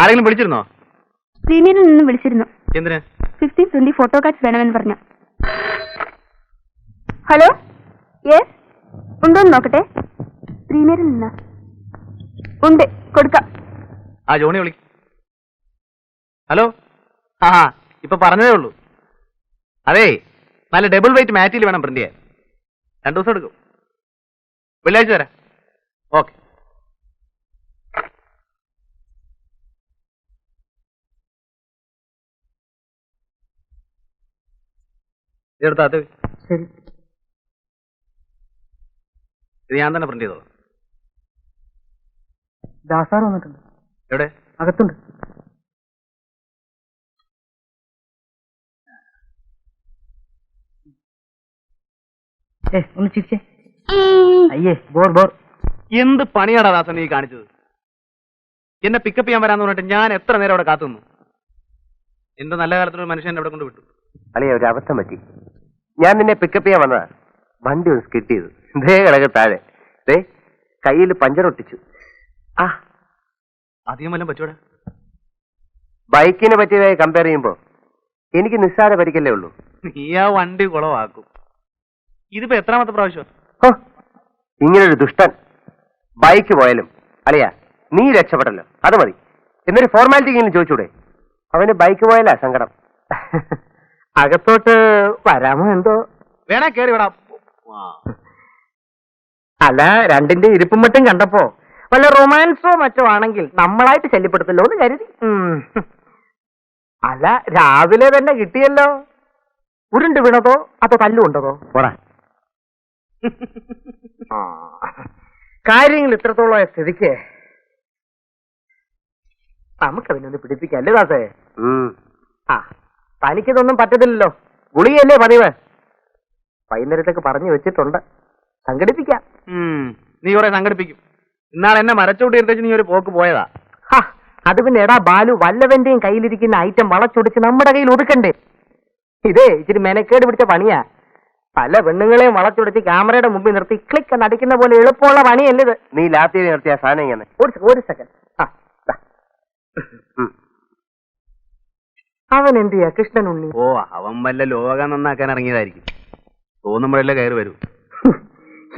ആരെങ്കിലും വിളിച്ചിരുന്നോ? പ്രീമിയറിൽ നിന്ന് വിളിച്ചിരുന്നു. എന്തിന്? 50-20 ഫോട്ടോ കാർഡ്സ് വേണമെന്ന് പറഞ്ഞു. ഹലോ, യെസ്, ഉണ്ടോന്ന് നോക്കട്ടെ. പ്രീമിയറിൽ നിന്ന് ഉണ്ട്, കൊടുക്കാം. ആ ജോണി വിളി. ഹലോ. ആ ഇപ്പൊ പറഞ്ഞതേ ഉള്ളൂ. അതേ, നല്ല ഡബിൾ വെയിറ്റ് മാറ്റിൽ വേണം പ്രിന്റ് ചെയ്യാൻ. 2 ദിവസം എടുക്കും. വെള്ളിയാഴ്ച തരാം. ഓക്കെ. ഇതെടുത്താ അത്. ശരി. ഇത് ഞാൻ തന്നെ പ്രിന്റ് ചെയ്തോ? ദാസാർ വന്നിട്ടുണ്ട്. എവിടെ? അകത്തുണ്ട്. ഒന്ന് ചിരിച്ചേ. അയ്യേ, ബോർ ബോർ. എന്ത് പണിയാടാ ദാസൻ നീ കാണിച്ചത്? എന്നെ പിക്കപ്പ് ചെയ്യാൻ വരാന്ന് പറഞ്ഞിട്ട് ഞാൻ എത്ര നേരം അവിടെ കാത്തു നിന്നു. എന്റെ നല്ല കാലത്തൊരു മനുഷ്യൻ അവിടെ കൊണ്ട് വിട്ടു. അളിയ, ഒരു അബദ്ധം പറ്റി. ഞാൻ നിന്നെ പിക്കപ്പ് ചെയ്യാൻ വന്നതാ. വണ്ടി ഒന്ന് സ്കിറ്റ് ചെയ്തു. ദേ കിടക്ക് താഴെ. ദേ കയ്യിൽ പഞ്ചർ ഒട്ടിച്ചു. ആ, അധികം വല്ലതും പറ്റൂടെ? ബൈക്കിനെ പറ്റിയതായി കമ്പയർ ചെയ്യുമ്പോ എനിക്ക് നിസ്സാര പരിക്കല്ലേ ഉള്ളൂ. നീ ആ വണ്ടി കുളവാക്കും. ഇതിപ്പോ എത്രാമത്തെ പ്രാവശ്യം? ഹോ, ഇങ്ങനൊരു ദുഷ്ടൻ. ബൈക്ക് പോയാലും അളിയ നീ രക്ഷപ്പെടല്ലോ, അത് മതി. എന്നൊരു ഫോർമാലിറ്റി എങ്കിലും ചോദിച്ചൂടെ? അവന് ബൈക്ക് പോയാലാ സങ്കടം. അകത്തോട്ട് വരാമോ എന്തോ? വേണേ കേറി വിടാം. അല്ല, രണ്ടിന്റെ ഇരിപ്പും മറ്റും കണ്ടപ്പോ വല്ല റൊമാൻസോ മറ്റോ ആണെങ്കിൽ നമ്മളായിട്ട് ശല്യപ്പെടുത്തല്ലോ എന്ന് കരുതി. അല്ല, രാവിലെ തന്നെ കിട്ടിയല്ലോ. ഉരുണ്ട് വീണതോ അതോ തല്ലുകൊണ്ടതോ? കാര്യങ്ങൾ ഇത്രത്തോളം സ്ഥിതിക്ക് നമുക്കതിനൊന്ന് പിടിപ്പിക്കല്ലേ ദാസേ? ആ, തനിക്കിതൊന്നും പറ്റത്തില്ലല്ലോ. ഗുളികയല്ലേ പതിവ്. വൈകുന്നേരത്തേക്ക് പറഞ്ഞു വെച്ചിട്ടുണ്ട്. സംഘടിപ്പിക്കാം. നീ കുറെ സംഘടിപ്പിക്കും. ഇന്നാളെ എന്നെ മരച്ചോട്ടി എടുത്തേച്ച് നീ ഒരു പോക്ക് പോയതാ. അത് പിന്നെ എടാ ബാലു, വല്ലവന്റെയും കയ്യിലിരിക്കുന്ന ഐറ്റം വളച്ചൊടിച്ച് നമ്മുടെ കയ്യിൽ ഒതുക്കണ്ടേ? ഇതേ ഇച്ചിരി മെനക്കേട് പിടിച്ച പണിയാ. പല പെണ്ണുങ്ങളെയും വളച്ചൊടിച്ച് ക്യാമറയുടെ മുമ്പിൽ നിർത്തി ക്ലിക്ക് എന്ന് അടിക്കുന്ന പോലെ എളുപ്പമുള്ള പണിയല്ലേ ഇത്. നീ ലാത്തി നിർത്തിയ സാധനം ഇങ്ങനെ. ഒരു സെക്കൻഡ്. അവൻ എന്ത് ചെയ്യാ കൃഷ്ണൻ ഉണ്ണി? ഓ, അവൻ വല്ല ലോകം നന്നാക്കാൻ ഇറങ്ങിയതായിരിക്കും. തോന്നുമ്പോഴല്ലേ കയറി വരൂ.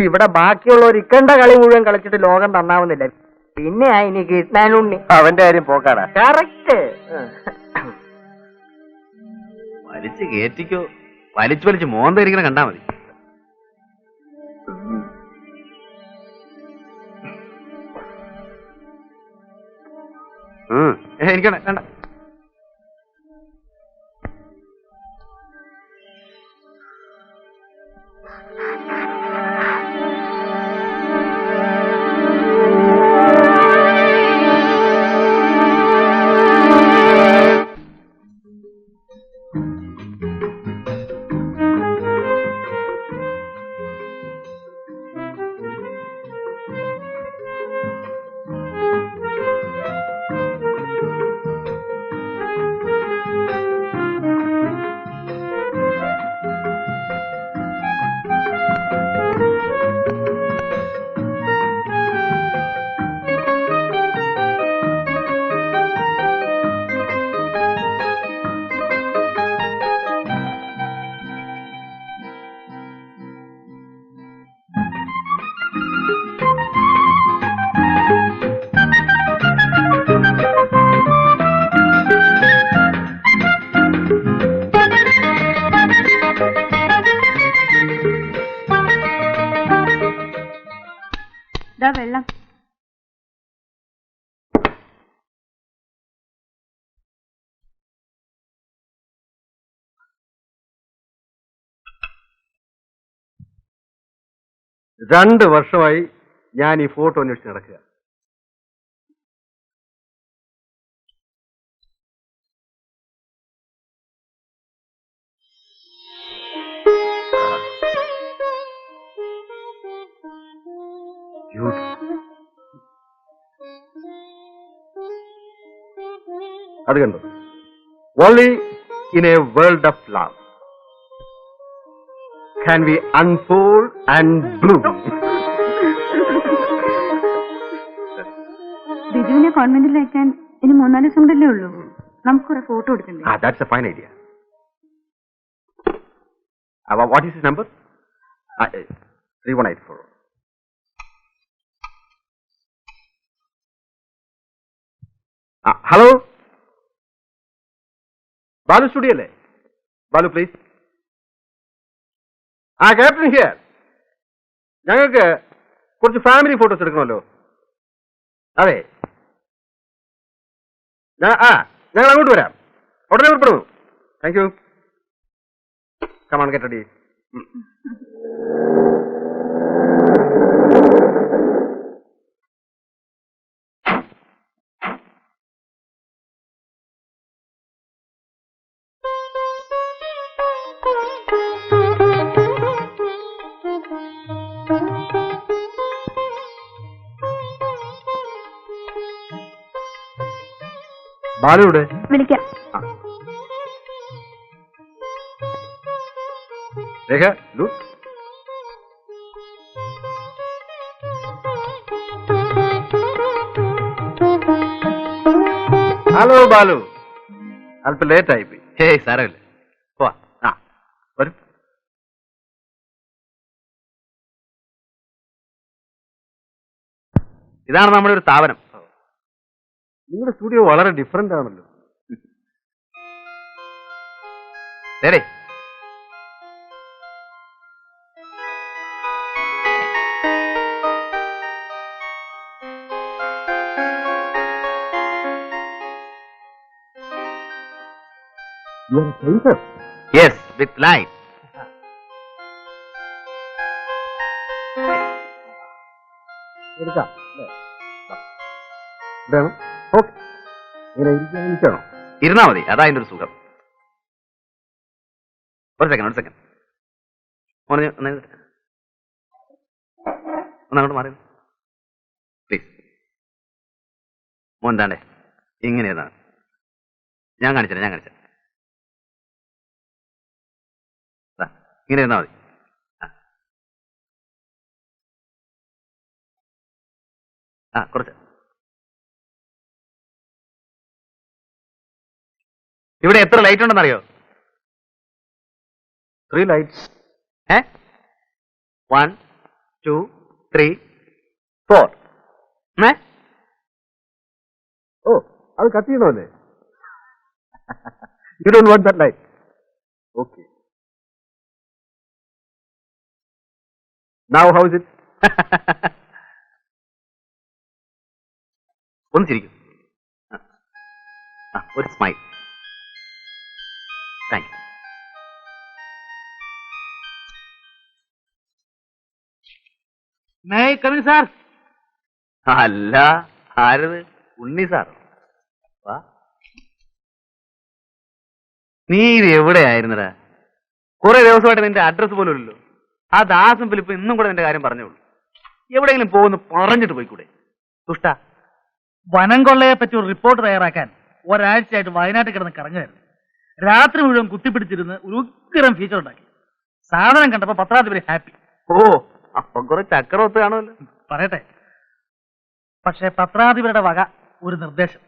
ഇവിടെ ബാക്കിയുള്ളവർ ഇക്കണ്ട കളി മുഴുവൻ കളിച്ചിട്ട് ലോകം നന്നാവുന്നില്ല. പിന്നെ ഇനി കൃഷ്ണൻ ഉണ്ണി അവന്റെ കാര്യം പോക്കാടാ. കറക്റ്റ്. വലിച്ചു കേറ്റിക്കോ. വലിച്ചു മോന്തരിക്കണ കണ്ടാ മതി. എനിക്കണ്ട വേണ്ട. വെള്ളം. രണ്ട് വർഷമായി ഞാൻ ഈ ഫോട്ടോ അന്വേഷിച്ച് നടക്കുക. അത് കണ്ടു. Only in a world of love can we unfold and bloom. ബിജുവിനെ കോൺവെന്റിൽ അയക്കാൻ ഇനി 3-4 ദിവസം കൂടെ ഉള്ളൂ. നമുക്കൊരു ഫോട്ടോ എടുക്കണ്ടേ? That's a fine idea. What is his number? 3184. Hello? Balu studio അല്ലേ? ബാലു പ്ലീസ്. Captain here. ഞങ്ങൾക്ക് കുറച്ച് ഫാമിലി ഫോട്ടോസ് എടുക്കണമല്ലോ. അതെ, ഞങ്ങൾ അങ്ങോട്ട് വരാം. ഉടനെ പുറപ്പെടുന്നു. Thank you. Come on, get ready. ബാലുവിടെ? വിളിക്കാം. രേഖ, look. ഹലോ ബാലു, അല്പം ലേറ്റ് ആയിപ്പോയി. ഹേയ് സാരമില്ല, പോവാ. വരും. ഇതാണ് നമ്മുടെ ഒരു സ്ഥാപനം. നിങ്ങളുടെ സ്റ്റുഡിയോ വളരെ ഡിഫറെന്റ് ആണല്ലോ. ശരി, യെസ്, വിത്ത് ലൈറ്റ്. എടുക്കാം. ഓക്കെ, ഇങ്ങനെ ഇരിക്കണോ? ഇരുന്നാ മതി, അതാ അതിന്റെ ഒരു സുഖം. ഒരു സെക്കൻഡ് ഒന്നങ്ങോട്ട് മാറി പ്ലീസ്. മോൻ താണ്ടേ ഇങ്ങനെ ഇരുന്നാണ്. ഞാൻ കാണിച്ചേ ഇങ്ങനെ ഇരുന്നാ മതി. കുറച്ച് ഇവിടെ എത്ര ലൈറ്റ് ഉണ്ടെന്നറിയോ? 3 lights. 1, 2, 3, 4. ഓ, അത് cut ചെയ്യണമല്ലേ? You don't want that light. Okay. Now how is it? ഒന്ന് ചിരിക്കും. ഒരു സ്മൈൽ. Thank you. സാർ. അല്ല, ആരത്? ഉണ്ണി സാർ. വാ. നീ ഇത് എവിടെയായിരുന്നടാ? കുറെ ദിവസമായിട്ട് നിന്റെ അഡ്രസ് പോലും ഇല്ലല്ലോ. ആ ദാസും ഫിലിപ്പ് ഇന്നും കൂടെ നിന്റെ കാര്യം പറഞ്ഞോളൂ. എവിടെയെങ്കിലും പോകുന്നു പറഞ്ഞിട്ട് പോയിക്കൂടെ? ദുഷ്ട. വനം കൊള്ളയെ പറ്റി ഒരു റിപ്പോർട്ട് തയ്യാറാക്കാൻ ഒരാഴ്ചയായിട്ട് വയനാട്ടിൽ കിടന്ന് കറങ്ങുമായിരുന്നു. രാത്രി മുഴുവൻ കുത്തിപ്പിടിച്ചിരുന്ന് ഒരു ഉഗ്രം ഫീച്ചർ ഉണ്ടാക്കി. സാധനം കണ്ടപ്പോ പത്രാധിപര് ഹാപ്പി. ഓ, അപ്പൊ കുറെ ചക്രവത്ത് കാണുമല്ലോ. പറയട്ടെ, പക്ഷെ പത്രാധിപരുടെ വക ഒരു നിർദ്ദേശം.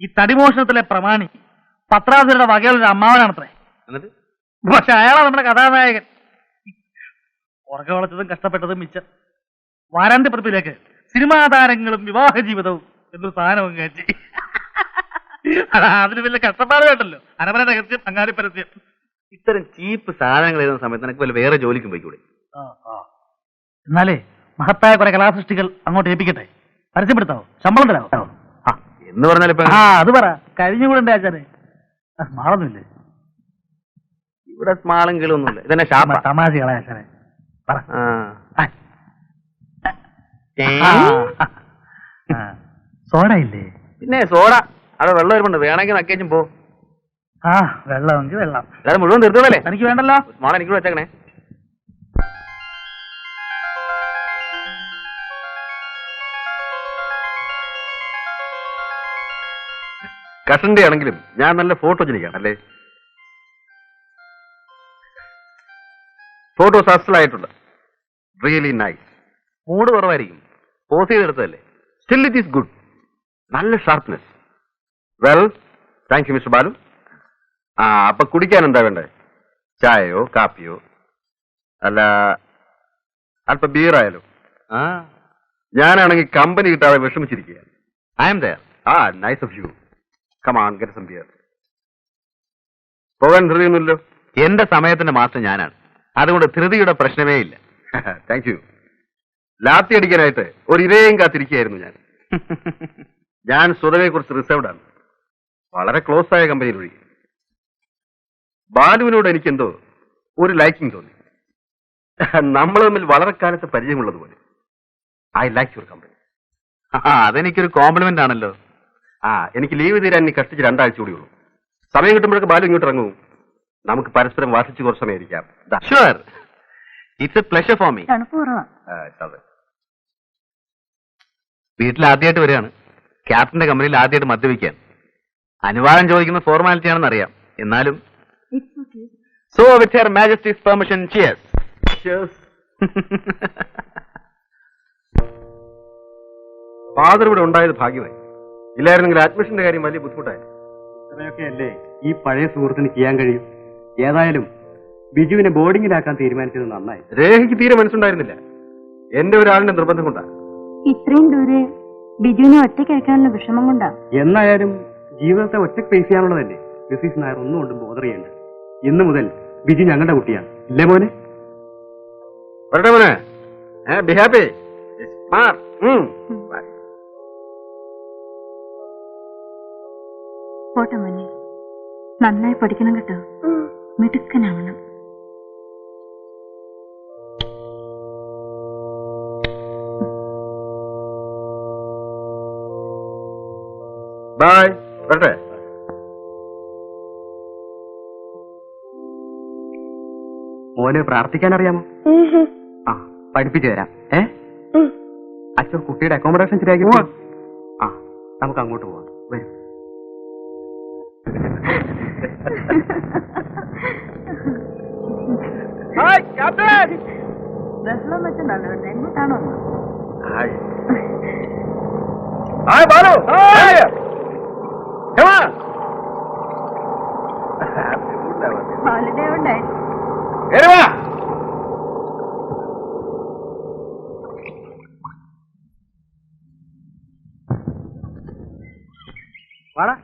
ഈ തടിമോഷണത്തിലെ പ്രമാണി പത്രാധിപരുടെ വകയുള്ളൊരു അമ്മാവനാണത്രേ. എന്നിട്ട് പക്ഷെ അയാളാ നമ്മുടെ കഥാനായകൻ. ഉറക്കെ വളച്ചതും കഷ്ടപ്പെട്ടതും മിച്ചം. വാരാന്ത്യപ്പുറപ്പിലേക്ക് സിനിമാ താരങ്ങളും വിവാഹ ജീവിതവും എന്നൊരു സാധനവും കയറ്റി. അതിന് വലിയ കഷ്ടപ്പാട് കേട്ടല്ലോ. അരമന രഹസ്യം, അങ്ങാടി പരസ്യം. ഇത്തരം ചീപ്പ് സാധനങ്ങൾ എഴുതുന്ന സമയത്ത് നിനക്ക് വല്ല വേറെ ജോലിക്കും പോയിക്കൂടെ? എന്നാലേ മഹത്തായ കുറെ കലാസൃഷ്ടികൾ അങ്ങോട്ട് ഏൽപ്പിക്കട്ടെ. പരസ്യപ്പെടുത്താവോ? ശമ്പളം തരാവോ? എന്ന് പറഞ്ഞാൽ അത് പറ. കഴിഞ്ഞുകൂടെ ആചാരെ. സ്മാളൊന്നുമില്ലേ ഇവിടെ? സ്മാളും കീഴൊന്നുമില്ല. ഇതന്നെ ഷാപ്പ. തമാശകളെ ആചാരെ പറ. സോഡ ഇല്ലേ? പിന്നെ സോഡ. അവിടെ വെള്ളം വരുമ്പുണ്ട്, വേണമെങ്കിൽ നക്കേച്ചും പോ. വെള്ളമെങ്കിൽ വെള്ളം. അല്ലാതെ മുഴുവൻ തീർത്തതല്ലേ? എനിക്ക് വേണ്ടല്ലോ. സ്മാൾ എനിക്ക് വെച്ചേക്കണേ. കഷന്റെ ആണെങ്കിലും ഞാൻ നല്ല ഫോട്ടോജനിക്കാണ് അല്ലേ? ഫോട്ടോസ് അസലായിട്ടുണ്ട്. Really nice. മൂഡ് കുറവായിരിക്കും, പോസ് ചെയ്തെടുത്തതല്ലേ. Still it is good. നല്ല sharpness. Well, thank you mister Balu. അപ്പൊ കുടിക്കാൻ എന്താ വേണ്ടേ? ചായയോ കാപ്പിയോ അല്ല അല്പ ബിയറായാലോ? ഞാനാണെങ്കിൽ കമ്പനി കിട്ടാതെ വിഷമിച്ചിരിക്കുക. I'm there. Nice of you. Come on, get some beer. പോകാൻ ധൃതിയൊന്നുമില്ലോ? എന്റെ സമയത്തിന്റെ മാസ്റ്റർ ഞാനാണ്, അതുകൊണ്ട് ധൃതിയുടെ പ്രശ്നമേ ഇല്ല. Thank you. ലാത്തി അടിക്കാനായിട്ട് ഒരു ഇരയും കാത്തിരിക്കുകയായിരുന്നു ഞാൻ. ഞാൻ സ്വതവേ കുറിച്ച് റിസർവ്ഡ് ആണ്, വളരെ ക്ലോസ് ആയ കമ്പനിയിൽ ഒഴികെ. ബാലുവിനോട് എനിക്കെന്തോ ഒരു ലൈക്കിംഗ് തോന്നി. നമ്മൾ തമ്മിൽ വളരെ കാലത്ത് പരിചയമുള്ളതുപോലെ. I like your company. അതെനിക്കൊരു കോംപ്ലിമെന്റ് ആണല്ലോ. എനിക്ക് ലീവ് തീരാൻ ഇനി കഷ്ടിച്ച് 2 ആഴ്ച കൂടിയുള്ളൂ. സമയം കിട്ടുമ്പോഴൊക്കെ ബാലു ഇങ്ങോട്ട് ഇറങ്ങും. നമുക്ക് പരസ്പരം വാസിച്ച് കുറച്ച് സമയം ഇരിക്കാം. Sure, it's A pleasure for me. വീട്ടിൽ ആദ്യമായിട്ട് വരികയാണ്, ക്യാപ്റ്റന്റെ കമ്പനിയിൽ ആദ്യമായിട്ട് മദ്യപിക്കാൻ. അനുവാദം ചോദിക്കുന്ന ഫോർമാലിറ്റി ആണെന്ന് അറിയാം, എന്നാലും. So with her Majesty's permission, cheers. Father ഇവിടെ ഉണ്ടായത് ഭാഗ്യമായി. ഇല്ലായിരുന്നെങ്കിൽ അഡ്മിഷന്റെ കാര്യം വലിയ ബുദ്ധിമുട്ടായി. ഇത്രയൊക്കെ അല്ലേ ഈ പഴയ സുഹൃത്തിന് ചെയ്യാൻ കഴിയും. ഏതായാലും ബിജുവിനെ ബോർഡിങ്ങിലാക്കാൻ തീരുമാനിച്ചത് നന്നായി. രേഖയ്ക്ക് തീരെ മനസ്സുണ്ടായിരുന്നില്ല. എന്റെ ഒരാളിന്റെ നിർബന്ധം കൊണ്ടാ. ഇത്രയും ദൂരെ ബിജുവിനെ ഒറ്റയ്ക്ക് അയക്കാനുള്ള വിഷമം കൊണ്ടാ. എന്നായാലും ജീവിതത്തെ ഒറ്റയ്ക്ക് ഫേസ് ചെയ്യാനുള്ളതല്ലേ. മിസ്സിസ് നായർ ഒന്നും കൊണ്ടും ബോധർ ചെയ്യണ്ട. ഇന്നു മുതൽ ബിജു ഞങ്ങളുടെ കുട്ടിയാണ്, ഇല്ലേ മോനെ? വരട്ടെ മോനെ. Be happy. പോട്ടെ മോനെ, നന്നായി പഠിക്കണം കേട്ടോ, മിടുക്കനാവണം. ബൈ. വരട്ടെ. മോനെ പ്രാർത്ഥിക്കാൻ അറിയാമോ? പഠിപ്പിച്ചു തരാം. അച്ഛൻ കുട്ടിയുടെ അക്കോമഡേഷൻ ശരിയാക്കി പോവാം. നമുക്ക് അങ്ങോട്ട് പോവാം. വരും. ബഹളം വെച്ചിട്ടുണ്ടല്ലോ, എങ്ങോട്ടാണോ? ഹായ് ബാലു. ഹോളിഡേ ഉണ്ടേ. വാടാ.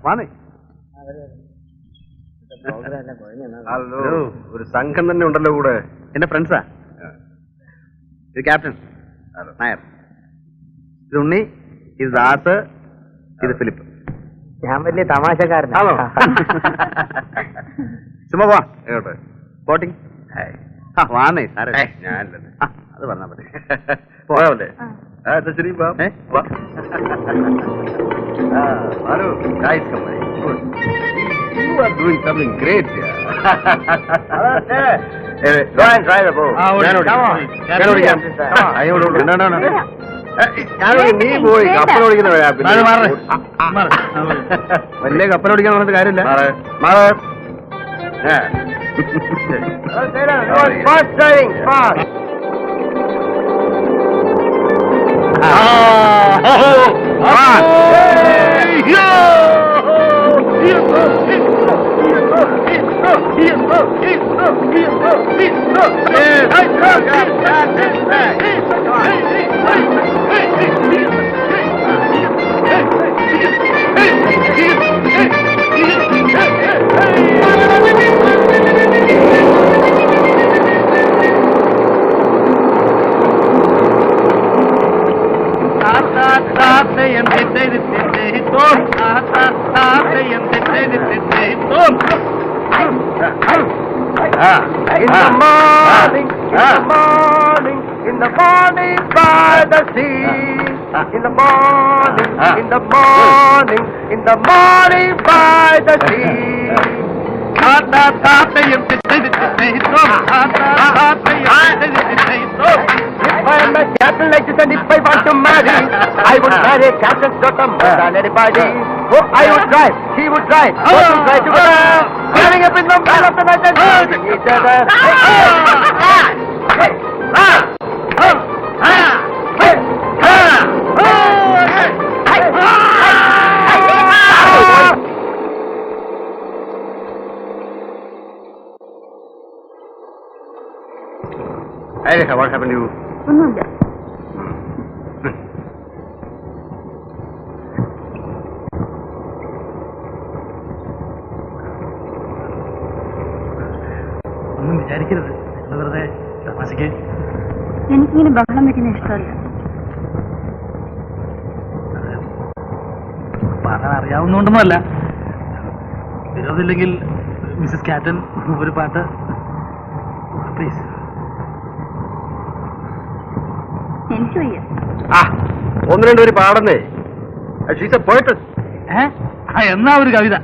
വാണേ. ഹലോ, ഒരു സംഘം തന്നെ ഉണ്ടല്ലോ കൂടെ. എന്റെ ഫ്രണ്ട്സാ. ഇത് ക്യാപ്റ്റൻ നായർ, ഇത് ഉണ്ണി, ഇത് ദാസ്, ഇത് ഫിലിപ്പ്. ഞാൻ വലിയ തമാശക്കാരനാണോ? ചുമ്മാ പോവാ. ബോട്ടിങ് വാന്നേ സാറേ. ഞാനല്ലേ, അത് പറഞ്ഞാ മതി. പോയാവല്ലേ? ശരി. Balu, nice company. You are doing something great here. Go and try the boat. നീ പോയി കപ്പലോടിക്കുന്ന വലിയ കപ്പലോടിക്കാൻ പറഞ്ഞിട്ട് കാര്യമില്ല. In the morning by the sea. In the morning by the sea. If I am a captain like to send if I want to marry. I would marry a captain's daughter more than anybody. Oh, I would drive, he would drive, both would drive together, running up in the middle of the night and shooting each other. Hey, what happened to you? ഒന്നുമില്ല. ഒന്നും വിചാരിക്കരുത്, വെറുതെ തമാശക്ക്. എനിക്കിങ്ങനെ ബഹളം വെക്കുന്ന ഇഷ്ടമല്ല. പാടാൻ അറിയാവുന്നോണ്ടൊന്നുമല്ല. വിരോധമില്ലെങ്കിൽ മിസ്സസ് കാറ്റൻ ഒരു പാട്ട് പ്ലീസ്. എനിക്ക് വയ്യ. ഒന്ന് രണ്ടുപേര് പാടുന്നേ. She's a poetess. എന്നാ ഒരു കവിത.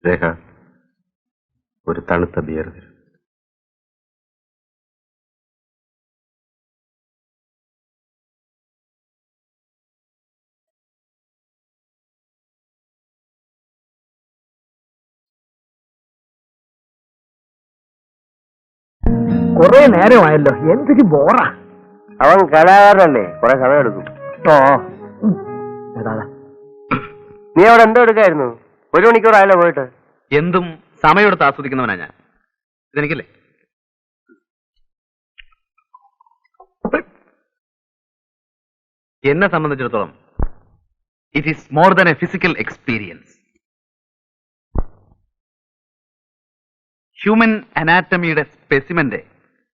രേഖ, ഒരു തണുത്ത ബിയർ തരും. കുറെ നേരമായല്ലോ, എന്തൊരു ബോറാ. അവൻ കലാകാരനല്ലേ, കുറെ സമയം എടുക്കും. ഓ നീ അവിടെ എന്തോ എടുക്കായിരുന്നു? 1 മണിക്കൂറായല്ലോ പോയിട്ട്. എന്തും സമയമെടുത്ത് ആസ്വദിക്കുന്നവനാ ഞാൻ. ഇതെനിക്കല്ലേ? എന്നെ സംബന്ധിച്ചിടത്തോളം it is more than a physical experience. Human അനാറ്റമിയുടെ സ്പെസിമെന്റെ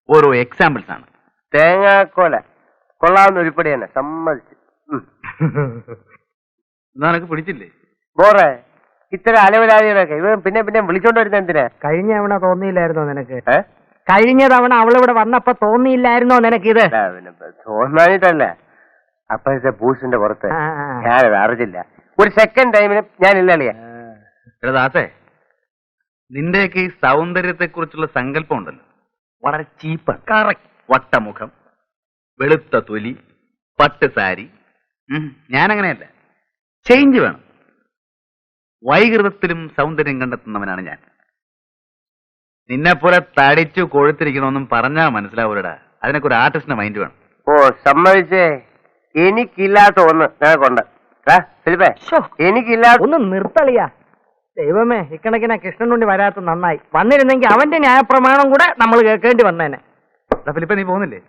ഓരോ എക്സാമ്പിൾസ് ആണ്. തേങ്ങാക്കോല കൊള്ളാവുന്ന ഉരുപ്പടി തന്നെ, സമ്മതിച്ചു. എന്നാ നിനക്ക് പിടിച്ചില്ലേ? ബോറേ, ഇത്തരം അലവലാദികളൊക്കെ ഇവ പിന്നെ പിന്നെ വിളിച്ചോണ്ട് വരുന്ന എന്തിനാ? കഴിഞ്ഞ തവണ തോന്നിയില്ലായിരുന്നോ നിനക്ക്? കഴിഞ്ഞ തവണ അവളിവിടെ വന്നപ്പോ തോന്നിയില്ലായിരുന്നോ നിനക്കിത്? തോന്നാനിട്ടല്ല, അപ്പോഴത്തെ ബൂസിന്റെ പുറത്ത് ഞാനത് അറിഞ്ഞില്ല. ഒരു സെക്കൻഡ് ടൈമിന് ഞാനില്ല. ദാസേ, നിന്റെയൊക്കെ ഈ സൗന്ദര്യത്തെ കുറിച്ചുള്ള സങ്കല്പം ഉണ്ടല്ലോ, വളരെ ചീപ്പാണ്. കറക്റ്റ്. വട്ടമുഖം, വെളുത്ത തൊലി, പട്ട് സാരി. ഞാനങ്ങനെയല്ല, ചേഞ്ച് വേണം. വൈകൃതത്തിലും സൗന്ദര്യം കണ്ടെത്തുന്നവനാണ് ഞാൻ. നിന്നെപ്പോലെ തടിച്ചു കൊഴുത്തിരിക്കണമെന്നും പറഞ്ഞാ മനസ്സിലാവൂലടാ. അതിനൊക്കെ ഒരു ആർട്ടിസ്റ്റിന്റെ മൈൻഡ് വേണം. ഓ, സമ്മതിച്ചേ. എനിക്കില്ലാത്ത ഒന്ന് നിനക്കുണ്ട്. ഫിലിപ്പേ, എനിക്കില്ലാത്ത ഒന്ന് നിർത്തളിയാ. ദൈവമേ, ഇക്കണക്കിനാ കൃഷ്ണനുണ്ടി വരാത്ത നന്നായി. വന്നിരുന്നെങ്കിൽ അവന്റെ ന്യായപ്രമാണം കൂടെ നമ്മൾ കേൾക്കേണ്ടി വന്നേനെ. ഫിലിപ്പ, നീ പോകുന്നില്ലേ?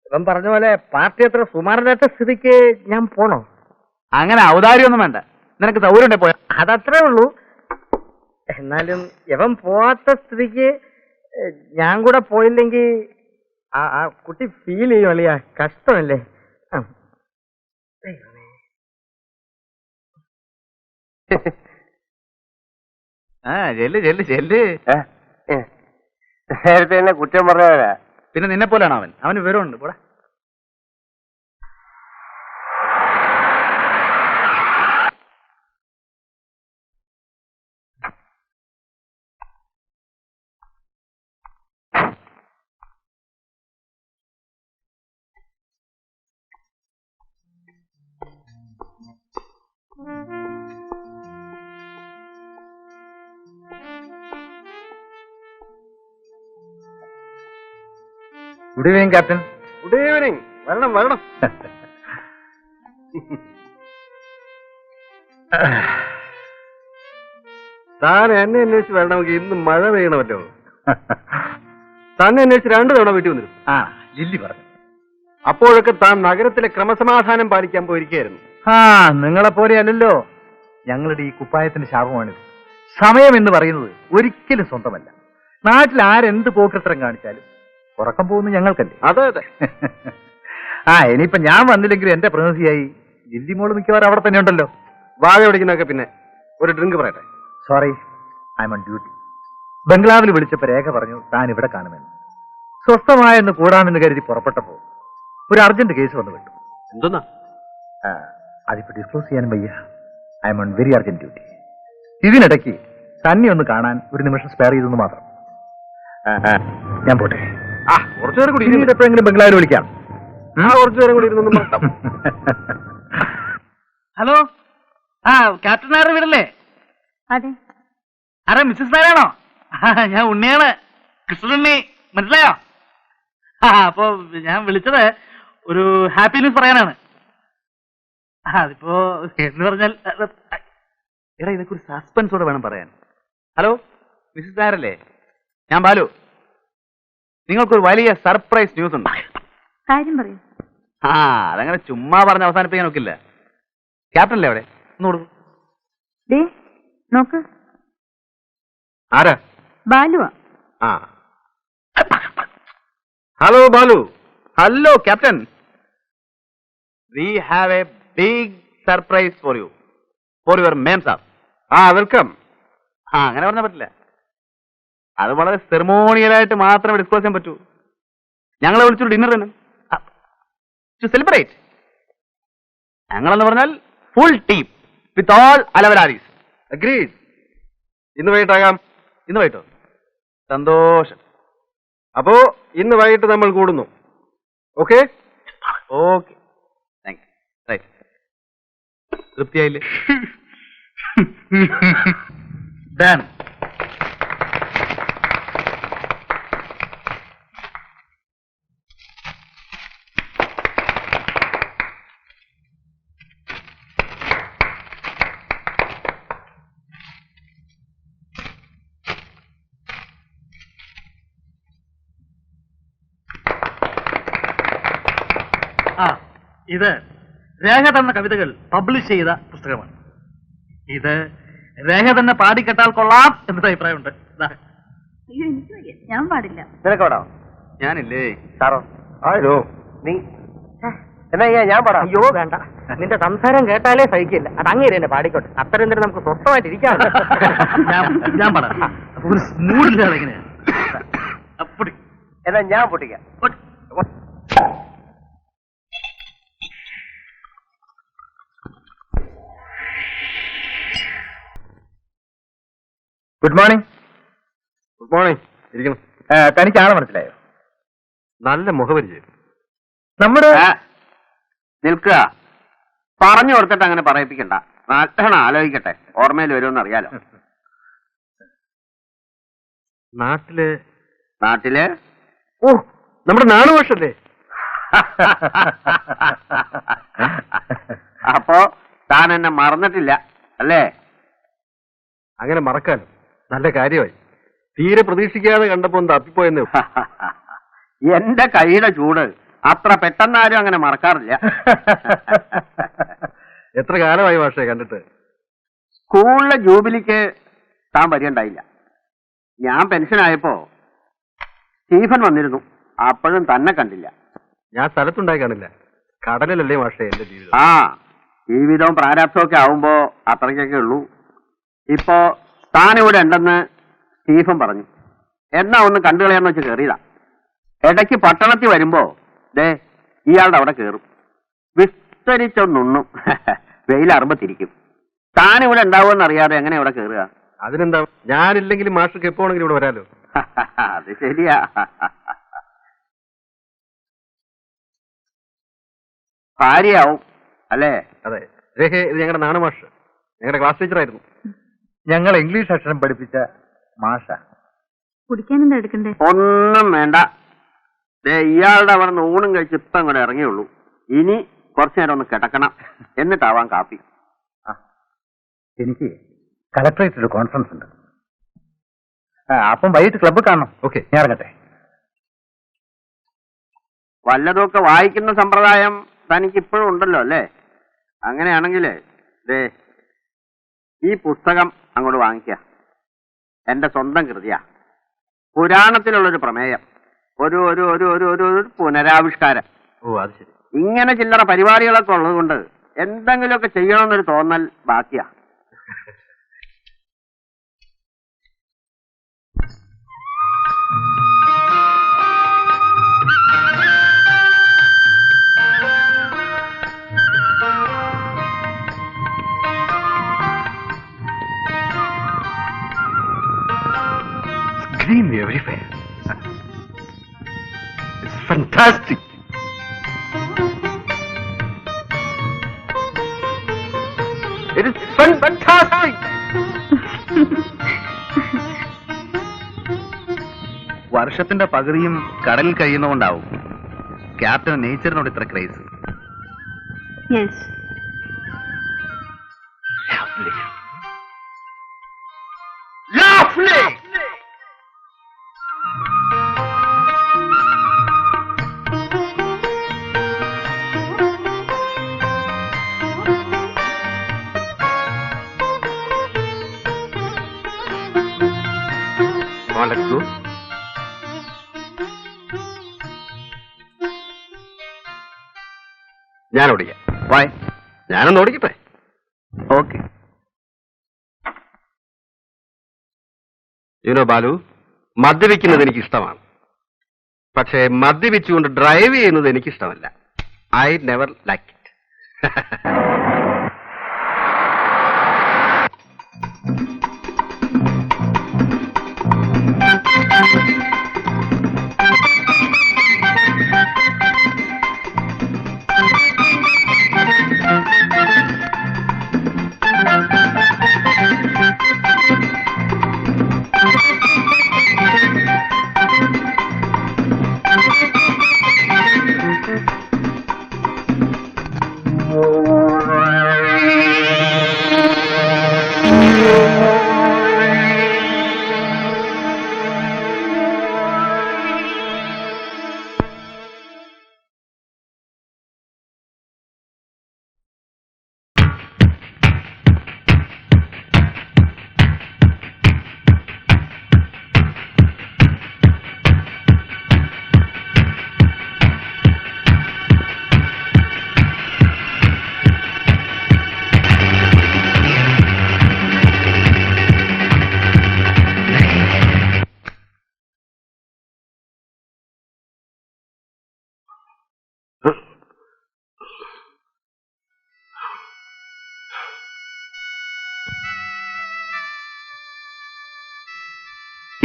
ഇവൻ പറഞ്ഞ പോലെ പാർട്ടി അത്ര സുമാരനാത്ത സ്ഥിതിക്ക് ഞാൻ പോണോ? അങ്ങനെ ഔദാര്യമൊന്നും വേണ്ട. നിനക്ക് സൗകര്യം ഉണ്ടെ പോയാ. അതത്രേ ഉള്ളൂ. എന്നാലും ഇവൻ പോവാത്ത സ്ഥിതിക്ക് ഞാൻ കൂടെ പോയില്ലെങ്കിൽ ആ കുട്ടി ഫീൽ ചെയ്യും അളിയാ. കഷ്ടമല്ലേ? ചെല്ല് ചെല്ല് ചെല്ല്. നേരത്തെ എന്നെ കുറ്റം പറഞ്ഞവരാ. പിന്നെ നിന്നെ പോലെയാണ് അവൻ. അവന് വിവരമുണ്ട്. പോടാ. Good evening captain. Good evening. വരണം വരണം. താൻ എന്നെ അന്വേഷിച്ച് വരണമെങ്കിൽ ഇന്ന് മഴ പെയ്യണമല്ലോ. തന്നെ അന്വേഷിച്ച് 2 തവണ വീട്ടിൽ വന്നിരുന്നു. ലില്ലി പറഞ്ഞു. അപ്പോഴൊക്കെ താൻ നഗരത്തിലെ ക്രമസമാധാനം പാലിക്കാൻ പോയിരിക്കുകയായിരുന്നു. ആ നിങ്ങളെ പോലെയല്ലല്ലോ ഞങ്ങളുടെ ഈ കുപ്പായത്തിന്റെ ശാപമാണിത്. സമയം എന്ന് പറയുന്നത് ഒരിക്കലും സ്വന്തമല്ല. നാട്ടിൽ ആരെന്ത് പോക്കൃത്തരം കാണിച്ചാലും ഉറക്കം പോകുന്നത് ഞങ്ങൾക്കല്ലേ. അതെ അതെ. ആ ഇനിയിപ്പൊ ഞാൻ വന്നില്ലെങ്കിലും എന്റെ പ്രതിനിധിയായി ജില്ലിമോള് മിക്കവാറും അവിടെ തന്നെ ഉണ്ടല്ലോ. വാഴ പിടിക്കുന്നൊക്കെ പിന്നെ ഒരു ഡ്രിങ്ക് പറയട്ടെ. Sorry, I'm on duty. ബംഗ്ലാവിൽ വിളിച്ചപ്പോ രേഖ പറഞ്ഞു താൻ ഇവിടെ കാണുമെന്ന്. സ്വസ്ഥമായെന്ന് കൂടാമെന്ന് കരുതി പുറപ്പെട്ടപ്പോ ഒരു അർജന്റ് കേസ് വന്നു വിട്ടു. എന്തെന്നാ? അതിപ്പോ ഡിസ്ക്ലോസ് ചെയ്യാനും വയ്യ. I M on very urgent duty. ഇതിനിടയ്ക്ക് തന്നെ ഒന്ന് കാണാൻ ഒരു നിമിഷം സ്പെയർ ചെയ്തെന്ന് മാത്രം. ഞാൻ പോട്ടെ. കുറച്ചുനേരം കൂടി പിന്നീട് എപ്പോഴെങ്കിലും ബംഗ്ലാവിൽ വിളിക്കാം. കുറച്ചുനേരം കൂടി ഇരുന്നു. ഹലോ, ആ ക്യാപ്റ്റൻ നായർ വീടല്ലേ? അതെ. ആരാ മിസ്സസ് നായരാണോ? ഞാൻ ഉണ്ണിയാണ്, കൃഷ്ണനുണ്ണി, മനസ്സിലായോ? അപ്പൊ ഞാൻ വിളിച്ചത് ഒരു ഹാപ്പി ന്യൂസ് പറയാനാണ്. അതിപ്പോ എന്ന് പറഞ്ഞാൽ എടാ ഇതൊക്കെ ഒരു സസ്പെൻസോടെ വേണം പറയാൻ. ഹലോ മിസ്സസ് നായരല്ലേ? ഞാൻ ബാലു. നിങ്ങൾക്കൊരു വലിയ സർപ്രൈസ് ന്യൂസ് ഉണ്ട്. കാര്യം പറയൂ. അതങ്ങനെ ചുമ്മാ പറഞ്ഞ് അവസാനിപ്പിക്കാൻ നോക്കില്ല. ക്യാപ്റ്റൻ അല്ലേ അവിടെ? ഒന്ന് കൊടുക്കും. ദേ നോക്ക്, ആരാ? ബാലുവാ. ആ hello Balu. Hello captain, we have a big surprise for you, for your memsahib. Welcome. അങ്ങനെ പറഞ്ഞാൽ പറ്റില്ല. അത് വളരെ സെറിമോണിയലായിട്ട് മാത്രമേ ഡിസ്ക്ലോസ് ചെയ്യാൻ പറ്റൂ. ഞങ്ങളെ വിളിച്ചൊരു ഡിന്നറിന് ടു സെലിബ്രേറ്റ്. ഞങ്ങളെന്ന് പറഞ്ഞാൽ ഫുൾ ടീം വിത്ത് ഓൾ അലവലാരീസ്. അഗ്രീഡ്. ഇന്ന് വൈകിട്ടാകാം. ഇന്ന് വൈകിട്ടോ? സന്തോഷം. അപ്പോ ഇന്ന് വൈകിട്ട് നമ്മൾ കൂടുന്നു. Okay okay, thank you. Right, തൃപ്തിയായില്ലേ? ഡൺ. ഇത് രേഖ തന്ന കവിതകൾ പബ്ലിഷ് ചെയ്ത പുസ്തകമാണ്. ഇത് രേഖ തന്നെ പാടിക്കെട്ടാൽ കൊള്ളാം എന്നൊരു അഭിപ്രായമുണ്ട്. ഞാൻ പാടില്ല. നിനക്കോടാ? ഞാനില്ലേ സാറോ? ആരോ നീ എന്നാ ഞാൻ പാടാം. അയ്യോ വേണ്ട, നിന്റെ സംസാരം കേട്ടാലേ സഹിക്കില്ല. അത് അങ്ങേരെ തന്നെ പാടിക്കോട്ടെ. അത്തരം തന്നെ നമുക്ക് സ്വസ്ഥമായിട്ടിരിക്കാം. ഞാൻ പാടാം. അപ്പൊ ഒരു മൂഡിലാണ് എങ്ങനെയാ? എന്നാ ഞാൻ പൊട്ടിക്കാം. Good morning. Good morning. ഇരിക്കണം. തനിക്ക് ആളെ മനസ്സിലായോ? നല്ല മുഖപരിചയം. നമ്മുടെ നിൽക്കുക. പറഞ്ഞു കൊടുത്തിട്ട് അങ്ങനെ പറയിപ്പിക്കണ്ട. നല്ലോണം ആലോചിക്കട്ടെ, ഓർമ്മയിൽ വരുമെന്ന് അറിയാലോ. നാട്ടില് ഓ നമ്മുടെ നാണുഭാഷല്ലേ? അപ്പോ താൻ എന്നെ മറന്നിട്ടില്ല അല്ലേ? അങ്ങനെ മറക്കാനും നല്ല കാര്യമായി. തീരെ പ്രതീക്ഷിക്കാതെ കണ്ടപ്പോ ഒന്ന് തപ്പിപ്പോയെന്നേ. എന്റെ കൈയുടെ ചൂട് അത്ര പെട്ടെന്നാരും അങ്ങനെ മറക്കാറില്ല. എത്ര കാലമായി ഭാഷയെ കണ്ടിട്ട്? സ്കൂളിലെ ജൂബിലിക്ക് താൻ വരികയുണ്ടായില്ല. ഞാൻ പെൻഷനായപ്പോ സ്റ്റീഫൻ വന്നിരുന്നു. അപ്പോഴും തന്നെ കണ്ടില്ല. ഞാൻ സ്ഥലത്തുണ്ടായി കാണില്ല. കടലിലല്ലേ ഭാഷയെ എന്റെ ജീവിതം. ജീവിതവും പ്രാരാബ്ധവും ഒക്കെ ആവുമ്പോ അത്രയ്ക്കൊക്കെ ഉള്ളൂ. ഇപ്പോ താനിവിടെ ഉണ്ടെന്ന് സ്റ്റീഫൻ പറഞ്ഞു. എന്നാ ഒന്ന് കണ്ടുകളയാന്ന് വെച്ച് കയറിയതാ. ഇടയ്ക്ക് പട്ടണത്തിൽ വരുമ്പോ ദേ ഇയാളുടെ അവിടെ കയറും. വിസ്തരിച്ചൊന്നുണ്ണും. വെയിലറുമ്പോ തിരിക്കും. താനിവിടെ ഉണ്ടാവുമെന്ന് അറിയാതെ എങ്ങനെ ഇവിടെ കയറുക? അതിനെന്താ, ഞാനില്ലെങ്കിലും മാഷക്ക് എപ്പോ ആണെങ്കിലും ഇവിടെ വരാലോ. അത് ശരിയാ. ഭാര്യയാവും അല്ലേ? അതെ. രേഖേ, ഇത് ഞങ്ങളുടെ നാണുമാഷ്, ഞങ്ങളുടെ ക്ലാസ് ടീച്ചറായിരുന്നു. ഞങ്ങൾ ഇംഗ്ലീഷ് അക്ഷരം പഠിപ്പിച്ച മാഷ. കുടിക്കാൻ എന്താ എടുക്കണ്ടേ? ഒന്നും വേണ്ട. ഇയാളുടെ അവിടെ നിന്ന് ഊണും കഴിച്ച് ഇപ്പം കൂടെ ഇറങ്ങിയുള്ളൂ. ഇനി കുറച്ചു നേരം ഒന്ന് കിടക്കണം, എന്നിട്ടാവാം കാപ്പി. എനിക്ക് കളക്ടറേറ്റ് ഒരു കോൺഫറൻസ് ഉണ്ട്. അപ്പം വൈകിട്ട് ക്ലബ്ബ് കാണണം. ഓക്കെ, ഞാൻ ഇറങ്ങട്ടെ. വല്ലതുമൊക്കെ വായിക്കുന്ന സമ്പ്രദായം തനിക്ക് ഇപ്പോഴും ഉണ്ടല്ലോ അല്ലേ? അങ്ങനെയാണെങ്കിൽ ദേ ഈ പുസ്തകം അങ്ങോട്ട് വാങ്ങിക്കുക. എന്റെ സ്വന്തം കൃതിയാ. പുരാണത്തിലുള്ളൊരു പ്രമേയം, ഒരു ഒരു ഒരു ഒരു ഒരു ഒരു പുനരാവിഷ്കാരം. ഓ അത് ശരി. ഇങ്ങനെ ചില്ലറ പരിപാടികളൊക്കെ ഉള്ളത് കൊണ്ട് എന്തെങ്കിലുമൊക്കെ ചെയ്യണമെന്നൊരു തോന്നൽ ബാക്കിയാ. Scream everywhere. It's fantastic. It is fantastic. വർഷത്തിന്റെ പകുതിയും കടലിൽ കഴിയുന്നതുകൊണ്ടാവും ക്യാപ്റ്റൻ നേച്ചറിനോട് ഇത്ര craze. Yes. Lovely. Lovely. Let's go. ഞാൻ ഓടിക്കാം. വായ്. ഞാനൊന്ന് ഓടിക്കട്ടെ. ഓക്കെ. യുനോ ബാലു, മദ്യപിക്കുന്നത് എനിക്ക് ഇഷ്ടമാണ്. പക്ഷേ മദ്യപിച്ചുകൊണ്ട് ഡ്രൈവ് ചെയ്യുന്നത് എനിക്ക് ഇഷ്ടമല്ല. I never like it.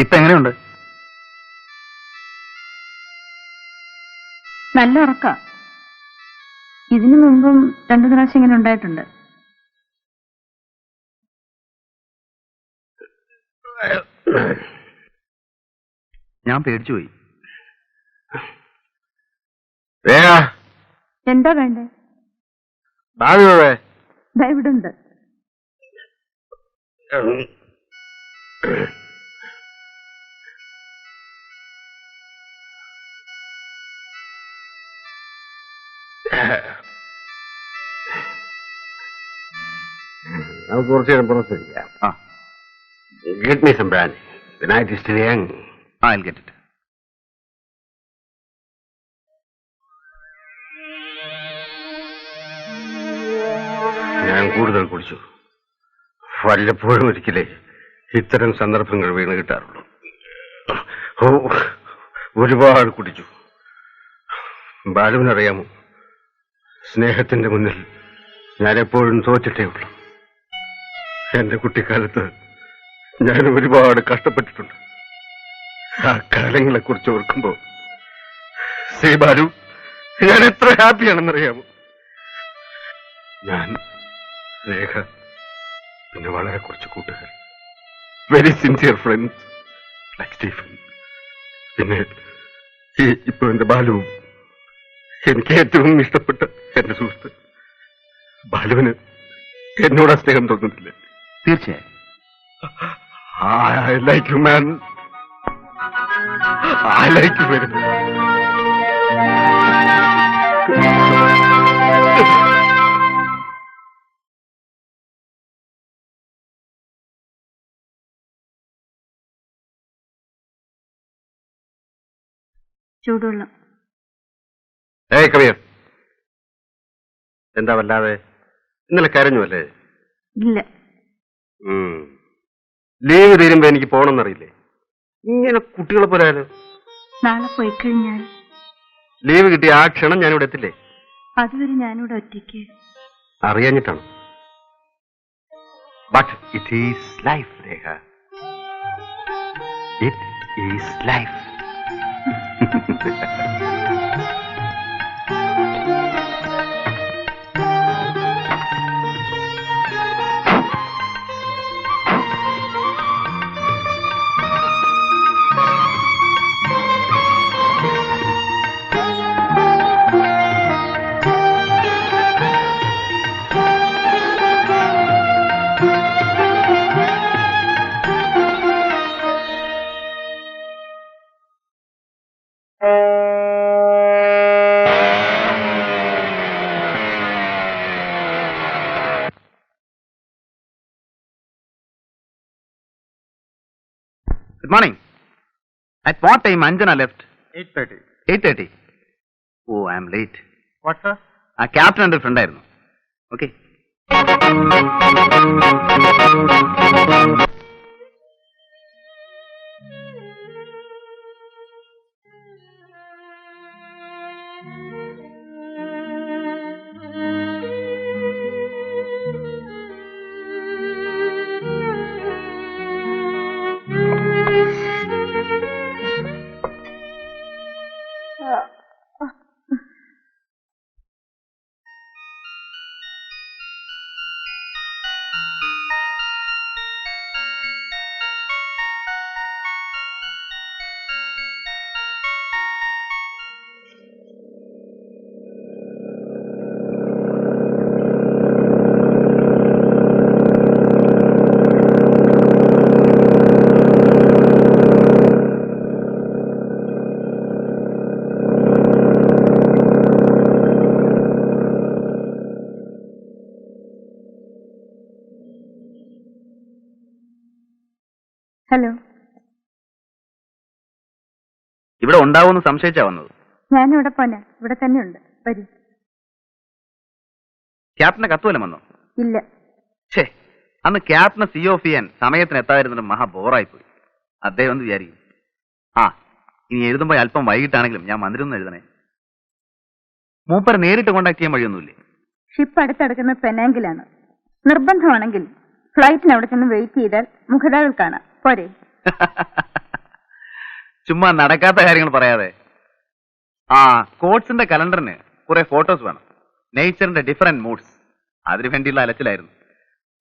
ഇപ്പൊ എങ്ങനെയുണ്ട്? നല്ല ഉറക്ക. ഇതിനു മുമ്പും 2 പ്രാവശ്യം ഇങ്ങനെ ഉണ്ടായിട്ടുണ്ട്. ഞാൻ പേടിച്ചുപോയി. എന്താ വേണ്ടേ? ഇവിടെ ഉണ്ട്. നമുക്ക് കുറച്ച് നേരം പുറത്തിരിക്കാം. Get me some brandy. The night is still young. I'll get it. ഞാൻ കൂടുതൽ കുടിച്ചു. വല്ലപ്പോഴും ഒരിക്കലേ ഇത്തരം സന്ദർഭങ്ങൾ വീണ് കിട്ടാറുള്ളൂ. ഒരുപാട് കുടിച്ചു. ബാലുവിനറിയാമോ, സ്നേഹത്തിന്റെ മുന്നിൽ ഞാൻ എപ്പോഴും തോറ്റിട്ടേ ഉള്ളൂ. എന്റെ കുട്ടിക്കാലത്ത് ഞാൻ ഒരുപാട് കഷ്ടപ്പെട്ടിട്ടുണ്ട്. ആ കാലങ്ങളെ കുറിച്ച് ഓർക്കുമ്പോ ശ്രീ ബാലു, ഞാൻ എത്ര ഹാപ്പിയാണെന്നറിയാമോ. ഞാൻ, രേഖ, പിന്നെ വളരെ കുറച്ച് കൂട്ടുകാർ, very sincere friends like Stephen, പിന്നെ ഇപ്പൊ എന്റെ ബാലുവും, എനിക്ക് ഏറ്റവും ഇഷ്ടപ്പെട്ട എന്റെ സുഹൃത്ത്. ബാലുവിന് എന്നോട് സ്നേഹം തോന്നുന്നില്ല. തീർച്ചയായും. I like you, man. I like you very much. ചൂടുവെള്ളം. ഏയ് കവിയർ, എന്താ വല്ലാതെ? ഇന്നലെ കരഞ്ഞു അല്ലേ? ഇല്ല. ലീവ് തീരുമ്പോ എനിക്ക് പോണമെന്നറിയില്ലേ? ഇങ്ങനെ കുട്ടികളെ പോലെ ആയാലും. നാളെ പോയി കഴിഞ്ഞാൽ ലീവ് കിട്ടിയ ആ ക്ഷണം ഞാനിവിടെ എത്തില്ലേ? അതുവരെ ഞാനിവിടെ ഒറ്റയ്ക്ക്. അറിയാഞ്ഞിട്ടാണ്. But it is life Rekha. It is life. Good morning. At what time Anjana left? 8:30. 8:30. Oh, I am late. What, sir? ആ ക്യാപ്റ്റൻ എൻ്റെ ഫ്രണ്ട് ആയിരുന്നു. ഓക്കെ. ഹലോ. ഇവിടെ ഉണ്ടാവുമെന്ന് സംശയിച്ചാ വന്നത്. ഞാനിവിടെ പോനാ. ഇവിടെ തന്നെയുണ്ട്. വരൂ. ക്യാപ്റ്റനെ കത്തുവല്ലോ വന്നോ? ഇല്ല. ഛേ, അന്ന് ക്യാപ്റ്റനെ സി ഓഫ് ചെയ്യാൻ സമയത്തിന് എത്താതിരുന്നിട്ട് മഹാ ബോറായിപ്പോയി. അദ്ദേഹം ഒന്ന് വിചാരിക്കും, ആ ഇനി എഴുതുമ്പോൾ അല്പം വൈകിട്ടാണെങ്കിലും ഞാൻ വന്നിരുന്നു എഴുതണേ. മൂപ്പരെ നേരിട്ട് കോണ്ടാക്ട് ചെയ്യാൻ വഴിയൊന്നുമില്ലേ? ഷിപ്പ് അടുത്തടക്കുന്ന പെനാങ്കിലാണ്. നിർബന്ധമാണെങ്കിൽ ഫ്ലൈറ്റിന് അവിടെ ചെന്ന് വെയിറ്റ് ചെയ്താൽ മുഖതാവിൽ കാണാം. പോരെ? ചുമ്മാ നടക്കാത്ത കാര്യങ്ങൾ പറയാതെ. ആ കോട്സിന്റെ കലണ്ടറിന് കുറെ ഫോട്ടോസ് വേണം. നേച്ചറിന്റെ ഡിഫറെന്റ് മൂഡ്സ്. അതിനു വേണ്ടിയുള്ള അലച്ചിലായിരുന്നു.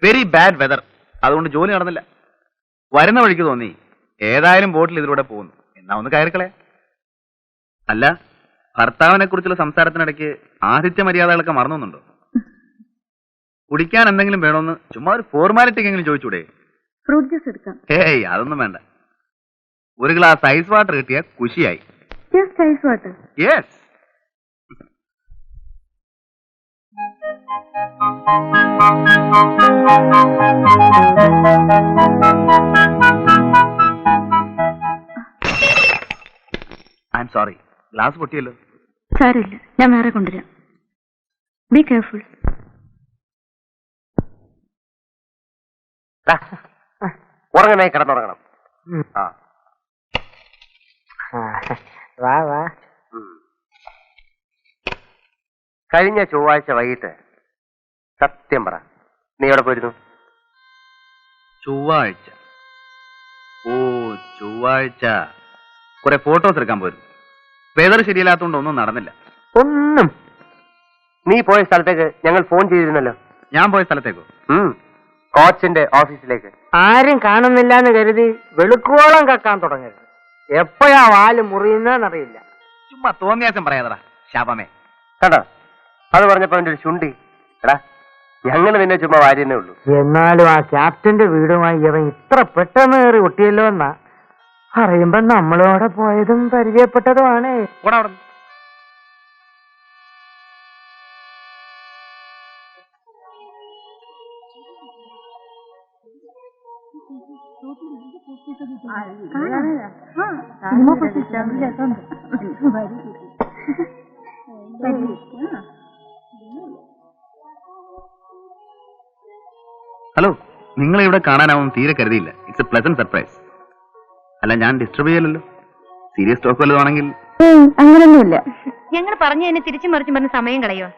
Very bad weather. അതുകൊണ്ട് ജോലി നടന്നില്ല. വരുന്ന വഴിക്ക് തോന്നി ഏതായാലും ബോട്ടിൽ ഇതിലൂടെ പോകുന്നു, എന്നാ ഒന്ന് കയറിക്കളയാ. അല്ല, ഭർത്താവിനെ കുറിച്ചുള്ള സംസാരത്തിനിടയ്ക്ക് ആതിഥ്യ മര്യാദകളൊക്കെ മറന്നുണ്ടോ? കുടിക്കാൻ എന്തെങ്കിലും വേണമെന്ന് ചുമ്മാ ഒരു ഫോർമാലിറ്റിക്കെങ്കിലും ചോദിച്ചൂടെ? ഫ്രൂട്ട് ജ്യൂസ് എടുക്കാം. ഏയ് അതൊന്നും വേണ്ട. ഒരു ഗ്ലാസ് ഐസ് വാട്ടർ കിട്ടിയ കുശിയായി. Just ice water. Yes. I'm sorry, glass പൊട്ടിയല്ലോ. സാരമില്ല, ഞാൻ വേറെ കൊണ്ടുവരാം. Be careful. ഉറങ്ങണേ, കിടന്നുറങ്ങണം. വാ വാ. കഴിഞ്ഞ ചൊവ്വാഴ്ച വൈകിട്ട് സത്യം പറ, നീ എവിടെ പോയിരുന്നു? ചൊവ്വാഴ്ച? ഓ ചൊവ്വാഴ്ച കുറെ ഫോട്ടോസ് എടുക്കാൻ പോയിരുന്നു. വെതർ ശരിയല്ലാത്തതുകൊണ്ട് ഒന്നും നടന്നില്ല. ഒന്നും. നീ പോയ സ്ഥലത്തേക്ക് ഞങ്ങൾ ഫോൺ ചെയ്തിരുന്നല്ലോ. ഞാൻ പോയ സ്ഥലത്തേക്കോ? കോച്ചിന്റെ ഓഫീസിലേക്ക്. ആരും കാണുന്നില്ല എന്ന് കരുതി വെളുക്കോളം കക്കാൻ തുടങ്ങരുത്. എപ്പോഴാ വാല് മുറിയുന്നറിയില്ല. ചുമ്മാ തോന്നിയാസം പറയാതടാ ശാപമേ. കണ്ടോ, അത് പറഞ്ഞപ്പോ എന്റെ ഒരു ചുണ്ടി. എടാ, ഞങ്ങൾ നിന്നെ ചുമ്മാ വാരിയേ ഉള്ളൂ. എന്നാലും ആ ക്യാപ്റ്റന്റെ വീടുമായി ഇവൻ ഇത്ര പെട്ടെന്ന് കയറി ഒട്ടിയല്ലോ എന്നാ പറയുമ്പോ നമ്മളോടെ പോയതും പരിചയപ്പെട്ടതുമാണ്. ഹലോ, നിങ്ങളെ ഇവിടെ കാണാനാവും തീരെ കരുതിയില്ല. It's a pleasant surprise. അല്ല, ഞാൻ ഡിസ്റ്റർബ് ചെയ്യലല്ലോ. സീരിയസ് ടോക്ക് വല്ലതാണെങ്കിൽ. അങ്ങനൊന്നുമില്ല. ഞങ്ങൾ പറഞ്ഞു തന്നെ തിരിച്ചു മറിച്ചും പറഞ്ഞ് സമയം കളയോ?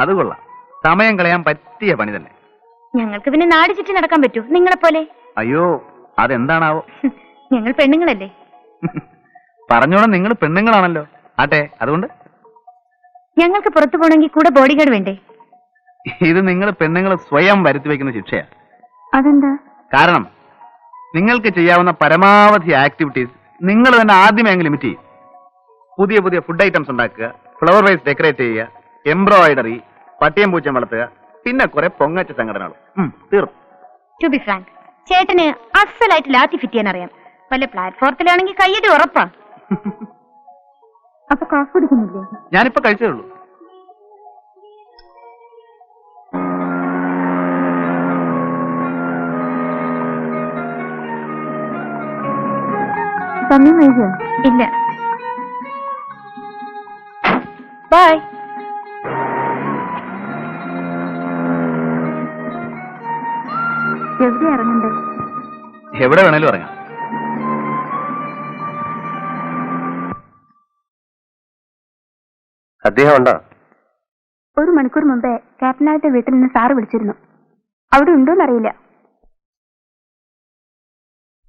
അത് കൊള്ളാം. സമയം കളയാൻ പറ്റിയ പണി തന്നെ. ഞങ്ങൾക്ക് പിന്നെ നാട് ചുറ്റി നടക്കാൻ പറ്റൂ നിങ്ങളെ പോലെ? അയ്യോ, അതെന്താണാവോ? ഞങ്ങൾ പെണ്ണുങ്ങളല്ലേ. പറഞ്ഞോളാം, നിങ്ങൾ പെണ്ണുങ്ങളാണല്ലോ. ആട്ടെ, അതുകൊണ്ട് ഞങ്ങൾക്ക് പുറത്തു പോകണമെങ്കിൽ കൂടെ ബോഡി ഗാർഡ് വേണ്ടേ? ഇത് നിങ്ങൾ പെണ്ണുങ്ങൾ സ്വയം വരുത്തി വെക്കുന്ന ശിക്ഷയാ. അതെന്താ? കാരണം നിങ്ങൾക്ക് ചെയ്യാവുന്ന പരമാവധി ആക്ടിവിറ്റീസ് നിങ്ങൾ തന്നെ ആദ്യമേ അങ്ങ് ലിമിറ്റ് ചെയ്യും. പുതിയ പുതിയ ഫുഡ് ഐറ്റംസ് ഉണ്ടാക്കുക, ഫ്ലവർ വൈസ് ഡെക്കറേറ്റ് ചെയ്യുക, എംബ്രോയിഡറി, പട്ടിയം പൂച്ചം വളർത്തുക, പിന്നെ കുറെ പൊങ്ങച്ച സംഘടനകളും. തീർന്നു. ടു ബി ഫ്രാങ്ക്, ചേട്ടന് അസലായിട്ട് ലാത്തി ഫിറ്റ് ചെയ്യാൻ അറിയാം. വല്ല പ്ലാറ്റ്ഫോർത്തിലാണെങ്കിൽ കയ്യടി ഉറപ്പാ. അപ്പൊ കോഫി കുടിക്കുന്നില്ലേ? ഞാനിപ്പോ കഴിച്ചേ ഉള്ളൂ. സമയം വൈകിയോ? ഇല്ല. ബൈ. എവിടെ ഇറങ്ങണ്ടേ? എവിടെ വേണേലും ഇറങ്ങാം. അദ്ദേഹം ഉണ്ടോ? ഒരു മണിക്കൂർ മുമ്പേ ക്യാപ്റ്റനായിട്ട് വീട്ടിൽ നിന്ന് സാറ് വിളിച്ചിരുന്നു. അവിടെ ഉണ്ടോന്നറിയില്ല.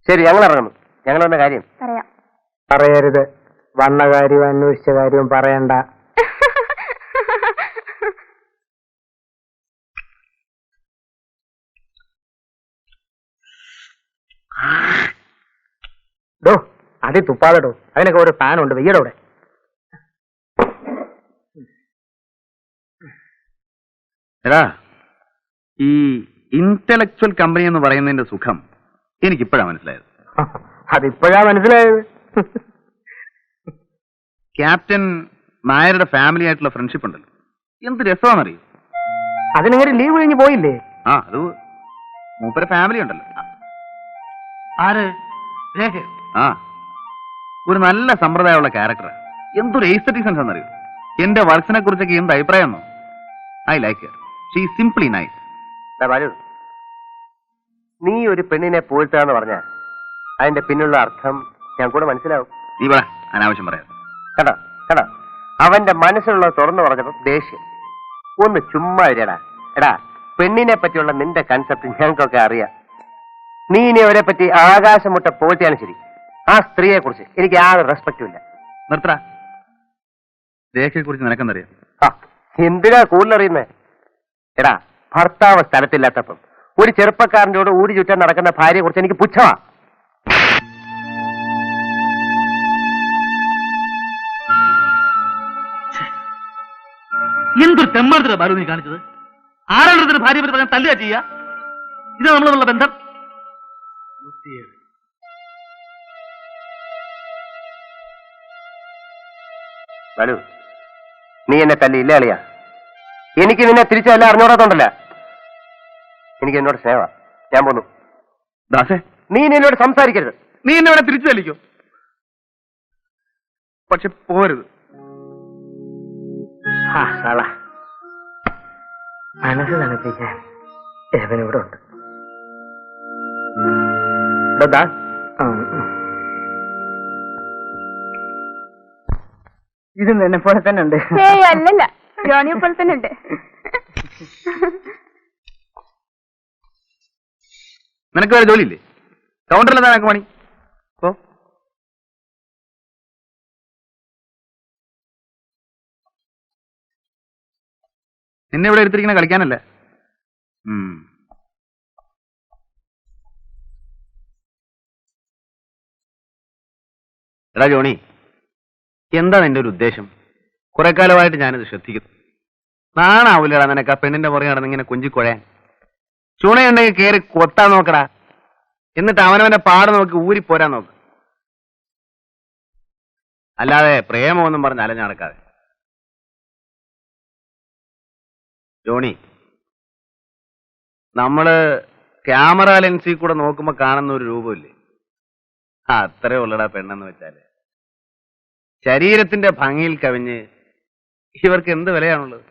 ശരി, ഞങ്ങൾ ഇറങ്ങുന്നു. ഞങ്ങൾ വന്ന കാര്യം പറയാം. പറയരുത്. വന്ന കാര്യവും അന്വേഷിച്ച കാര്യവും പറയണ്ട. ഡോ, അതി തുപ്പാതെടോ. അതിനൊക്കെ ഒരു ഫാനുണ്ട്. വെയ്യടോ അവിടെ. എടാ, ഈ ഇന്റലക്ച്വൽ കമ്പനി എന്ന് പറയുന്നതിന്റെ സുഖം എനിക്കിപ്പോഴാണ് മനസ്സിലായത്. അതിപ്പോഴാ മനസ്സിലായത്. ക്യാപ്റ്റൻ നായരുടെ ഫാമിലി ആയിട്ടുള്ള ഫ്രണ്ട്ഷിപ്പ് ഉണ്ടല്ലോ, എന്ത് രസമാണെന്നറിയോ? അതിനിങ്ങനെ ലീവ് കഴിഞ്ഞ് പോയില്ലേ? അത് മൂപ്പര ഫാമിലി ഉണ്ടല്ലോ. ആര്? ആ, ഒരു നല്ല സമ്പ്രദായമുള്ള ക്യാരക്ടർ. എന്തൊരു എസ്തെറ്റിക് സെൻസ് എന്നറിയോ? എന്റെ വർക്സിനെ കുറിച്ചൊക്കെ എന്ത് അഭിപ്രായം എന്നോ? I like her. She simply nice. Balu, നീ ഒരു പെണ്ണിനെ പോയിട്ടാന്ന് പറഞ്ഞ അതിന്റെ പിന്നുള്ള അർത്ഥം ഞാൻ കൂടെ മനസ്സിലാവും. നീ പറ, അനാവശ്യം പറയാം. കണ്ടോ കണ്ടോ, അവന്റെ മനസ്സിലുള്ള തുറന്നു പറഞ്ഞപ്പോ ദേഷ്യം. ഒന്ന് ചുമ്മാ ഇരടാ. എടാ, പെണ്ണിനെ പറ്റിയുള്ള നിന്റെ കൺസെപ്റ്റ് ഞങ്ങൾക്കൊക്കെ അറിയാം. നീ ഇനി അവരെ പറ്റി ആകാശം മുട്ട പോറ്റിയാണ് ശരി. ആ സ്ത്രീയെ കുറിച്ച് എനിക്ക് യാതൊരു റെസ്പെക്റ്റും ഇല്ല. നിർത്തറ. രേഖയെ കുറിച്ച് നിനക്കെന്തറിയാം? എന്തിനാ കൂടുതലറിയുന്നേ? എടാ, ഭർത്താവ് സ്ഥലത്തില്ലാത്തപ്പം ഒരു ചെറുപ്പക്കാരൻ്റെ കൂടെ ഊടി ചുറ്റാൻ നടക്കുന്ന ഭാര്യയെ കുറിച്ച് എനിക്ക് പുച്ഛമാ. എന്തൊരു തെമ്മാടത്തിലാണ് ബാലു നീ കാണിച്ചത്? ആരാണ് ഭാര്യ പറ്റി പറയാൻ തല്ലുക ചെയ്യുക? ഇത് നമ്മളുള്ള ബന്ധം. ബാലു, നീ എന്നെ തല്ലിയില്ല അളിയാ. എനിക്ക് നിന്നെ തിരിച്ചല്ല അറിഞ്ഞോടാത്തോണ്ടല്ല. എനിക്ക് എന്നോട് സ്നേഹ. ഞാൻ പോന്നു. ദാസേ, നീ ഇനി എന്നോട് സംസാരിക്കരുത്. നീ എന്നെ ഇവിടെ തിരിച്ചു തല്ലിക്കോ, പക്ഷെ പോരുത്. മനസ്സ് തണുപ്പിക്കാൻ എവനിവിടെ ഉണ്ട്. ഇത് നിന്നെ പോലെ തന്നെ ഉണ്ട്. അല്ലല്ല, ജോണിയെ പോലെ തന്നെ ഉണ്ട്. നിനക്ക് വേറെ ജോലിയില്ലേ? കൗണ്ടറിൽ എന്താ നിനക്ക് പണി? ഓ, നിന്നെ ഇവിടെ എടുത്തിരിക്കണ കളിക്കാനല്ലേ? എടാ ജോണി, എന്താ നിന്റെ ഒരു ഉദ്ദേശം? കുറെ കാലമായിട്ട് ഞാനിത് ശ്രദ്ധിക്കുന്നു. നാണാവൂലടാ നിനക്ക് ആ പെണ്ണിന്റെ പുറകെ നടന്നിങ്ങനെ കൊഞ്ചിക്കൊഴയാൻ? ചൂണയുണ്ടെങ്കിൽ കയറി കൊത്താൻ നോക്കടാ. എന്നിട്ട് അവനവന്റെ പാട് നോക്കി ഊരിപ്പോരാൻ നോക്ക്. അല്ലാതെ പ്രേമമൊന്നും പറഞ്ഞ് അലഞ്ഞു നടക്കാതെ. ജോണി, നമ്മള് ക്യാമറ ലെൻസിൽ കൂടെ നോക്കുമ്പോ കാണുന്ന ഒരു രൂപമില്ലേ, അത്രേ ഉള്ളടാ പെണ്ണെന്ന് വെച്ചാല്. ശരീരത്തിന്റെ ഭംഗിയിൽ കവിഞ്ഞ് ഇവർക്ക് എന്ത് വിലയാണുള്ളത്?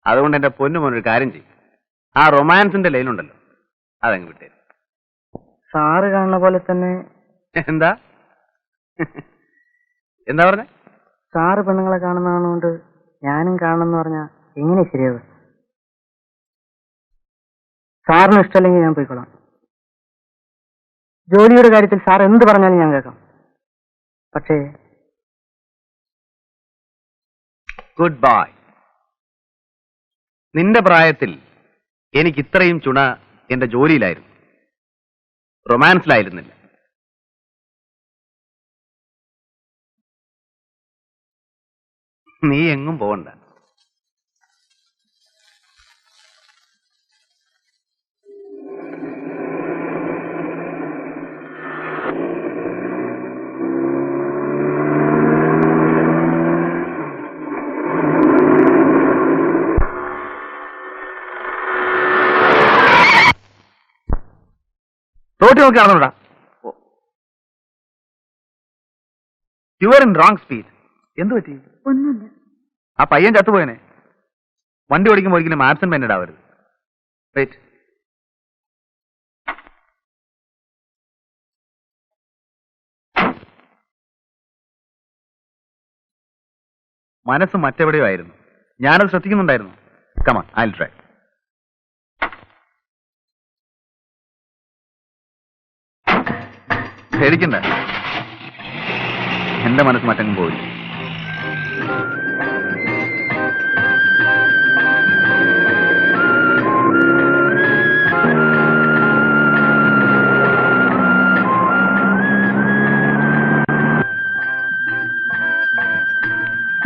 അതുകൊണ്ട് എന്റെ പൊന്നുമോനൊരു കാര്യം ചെയ്യും, ആ റൊമാൻസിന്റെ ലൈനുണ്ടല്ലോ അതങ്ങ് വിട്ടേരും. സാറ് കാണുന്ന പോലെ തന്നെ. എന്താ എന്താ പറഞ്ഞ? സാറ് പെണ്ണുങ്ങളെ കാണുന്നതുകൊണ്ട് ഞാനും കാണണമെന്ന് പറഞ്ഞാ എങ്ങനെ ശരിയാവുക? സാറിന് ഇഷ്ടമല്ലെങ്കിൽ ഞാൻ പോയിക്കോളാം. ജോലിയുടെ കാര്യത്തിൽ സാർ എന്ത് പറഞ്ഞാലും ഞാൻ കേൾക്കാം. പക്ഷേ ഗുഡ് ബൈ. നിന്റെ പ്രായത്തിൽ എനിക്ക് ഇത്രയും ചുണ എന്റെ ജോലിയിലായിരുന്നു, റൊമാൻസിലായിരുന്നില്ല. നീ എങ്ങും പോകണ്ട. റോട്ടി നോക്കി നടന്നോടാ. You are in wrong speed. എന്ത് പറ്റി? ഒന്നുമില്ല. ആ പയ്യൻ ചത്തുപോയനെ. വണ്ടി ഓടിക്കുമ്പോൾ ഒരിക്കലും ആബ്സെന്റ് മൈൻഡഡ് ആവരുത്. വെയിറ്റ്. മനസ്സ് മറ്റെവിടെയോ ആയിരുന്നു, ഞാനത് ശ്രദ്ധിക്കുന്നുണ്ടായിരുന്നു. Come on, I will try. പേടിക്കണ്ട, എന്റെ മനസ്സ് മറ്റങ്ങും പോയില്ല.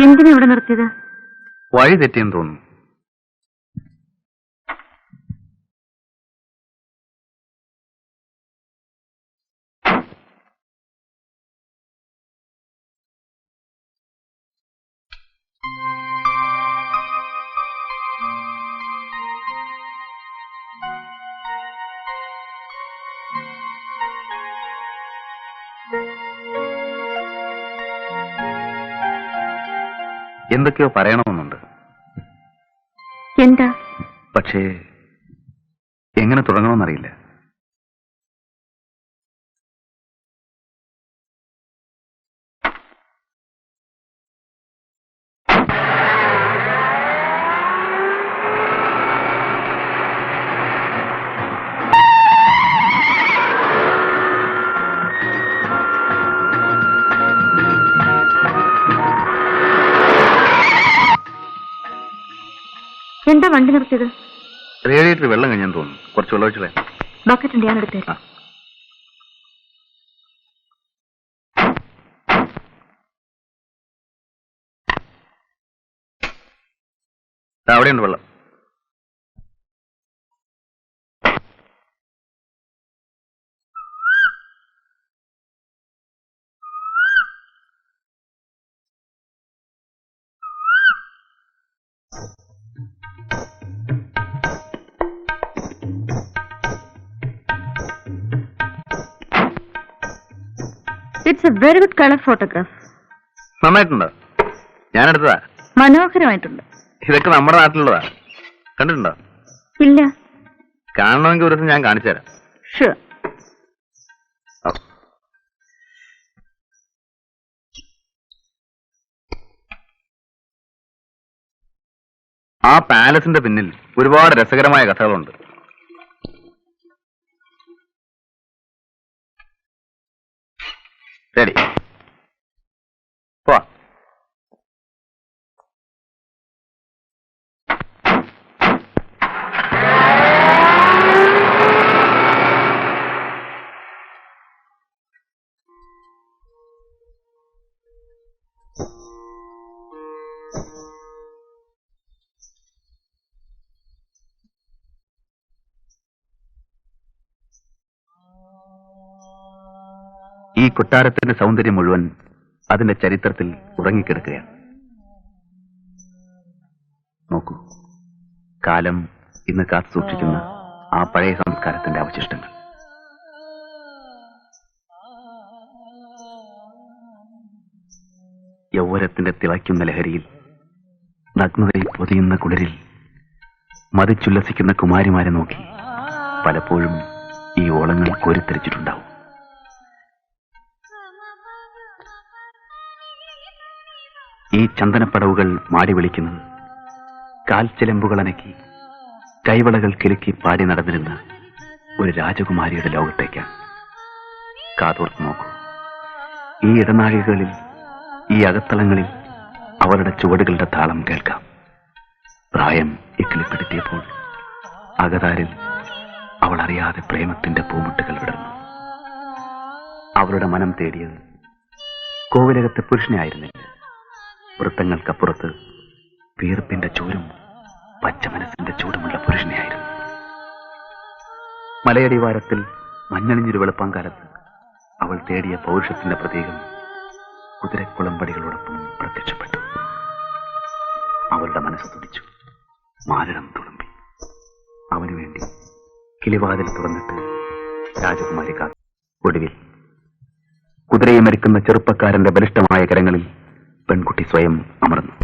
എന്തിനാ ഇവിടെ നിർത്തിയത്? വഴി തെറ്റിയെന്ന് തോന്നുന്നു. എന്തൊക്കെയോ പറയണമെന്നുണ്ട്. എന്താ? പക്ഷേ എങ്ങനെ തുടങ്ങണമെന്നറിയില്ല. എന്താ വണ്ടി നിർത്തിയത്? റേഡിയേറ്റർ വെള്ളം കഴിഞ്ഞെന്ന് തോന്നുന്നു. കുറച്ച് വെള്ളം ഒഴിച്ചേ. ബക്കറ്റ് ഉണ്ട്, ഞാൻ എടുത്തേക്കാം. അവിടെയുണ്ട് വെള്ളം. It's a very good colour photograph. നന്നായിട്ടുണ്ടോ? ഞാനെടുത്തതാ. മനോഹരമായിട്ടുണ്ട്. ഇതൊക്കെ നമ്മുടെ നാട്ടിലുള്ളതാ. കണ്ടിട്ടുണ്ടോ? ഇല്ല. കാണണമെങ്കിൽ ഒരു ദിവസം ഞാൻ കാണിച്ചു തരാം. ഷുവർ. ആ പാലസിന്റെ പിന്നിൽ ഒരുപാട് രസകരമായ കഥകളുണ്ട്. ശരി, പോ. ഈ കൊട്ടാരത്തിന്റെ സൗന്ദര്യം മുഴുവൻ അതിന്റെ ചരിത്രത്തിൽ ഉറങ്ങിക്കിടക്കുകയാണ്. നോക്കൂ, കാലം ഇന്ന് കാത്തു സൂക്ഷിക്കുന്ന ആ പഴയ സംസ്കാരത്തിന്റെ അവശിഷ്ടങ്ങൾ. യൗവനത്തിന്റെ തിളയ്ക്കുന്ന ലഹരിയിൽ, നഗ്നതയിൽ പൊതിയുന്ന കുളിരിൽ മതിച്ചുല്ലസിക്കുന്ന കുമാരിമാരെ നോക്കി പലപ്പോഴും ഈ ഓളങ്ങൾ കോരിത്തെരിച്ചിട്ടുണ്ടാവും. ഈ ചന്ദനപ്പടവുകൾ മാടി വിളിക്കുന്നത് കാൽച്ചിലമ്പുകൾ അനക്കി കൈവളകൾ കിലുക്കി പാടി നടന്നിരുന്ന ഒരു രാജകുമാരിയുടെ ലോകത്തേക്കാണ്. കാതോർത്ത് നോക്കൂ. ഈ ഇടനാഴികളിൽ, ഈ അകത്തളങ്ങളിൽ അവരുടെ ചുവടുകളുടെ താളം കേൾക്കാം. പ്രായം ഇക്കിളിപ്പെടുത്തിയപ്പോൾ അകതാരിൽ അവൾ അറിയാതെ പ്രേമത്തിന്റെ പൂമുട്ടുകൾ വിടർന്നു. അവളുടെ മനം തേടിയത് കോവിലകത്തെ പുരുഷനെ ആയിരുന്നില്ല. വൃത്തങ്ങൾക്കപ്പുറത്ത് വീർപ്പിന്റെ ചൂരും പച്ച മനസ്സിന്റെ ചൂടുമുള്ള പുരുഷനെയായിരുന്നു. മലയടിവാരത്തിൽ മഞ്ഞണിഞ്ഞൊരു വെളുപ്പാങ്കാലത്ത് അവൾ തേടിയ പൗരുഷത്തിന്റെ പ്രതീകം കുതിരക്കുളമ്പടികളോടൊപ്പം പ്രത്യക്ഷപ്പെട്ടു. അവളുടെ മനസ്സ് തുടിച്ചു, മാരടം തുളുമ്പി. അവനു വേണ്ടി കിളിവാതിൽ തുറന്നിട്ട് രാജകുമാരി കാത്തു. ഒടുവിൽ കുതിരയെ മരിക്കുന്ന ചെറുപ്പക്കാരന്റെ ബലിഷ്ഠമായ കരങ്ങളിൽ പെൺകുട്ടി സ്വയം അമർന്നു.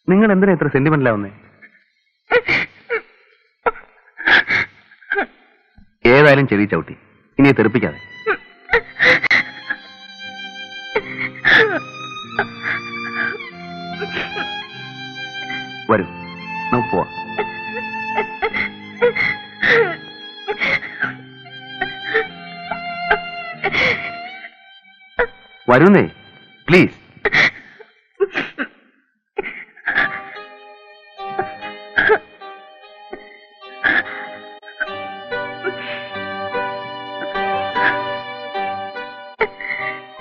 നിങ്ങൾ എന്തിനാ ഇത്ര സെന്റിമെന്റലാവുന്നേ? ഏതായാലും ചെവി ചവിട്ടി, ഇനി തെറിപ്പിക്കാതെ. വരൂ, നമുക്ക് പോവാം. വരുന്നേ, പ്ലീസ്.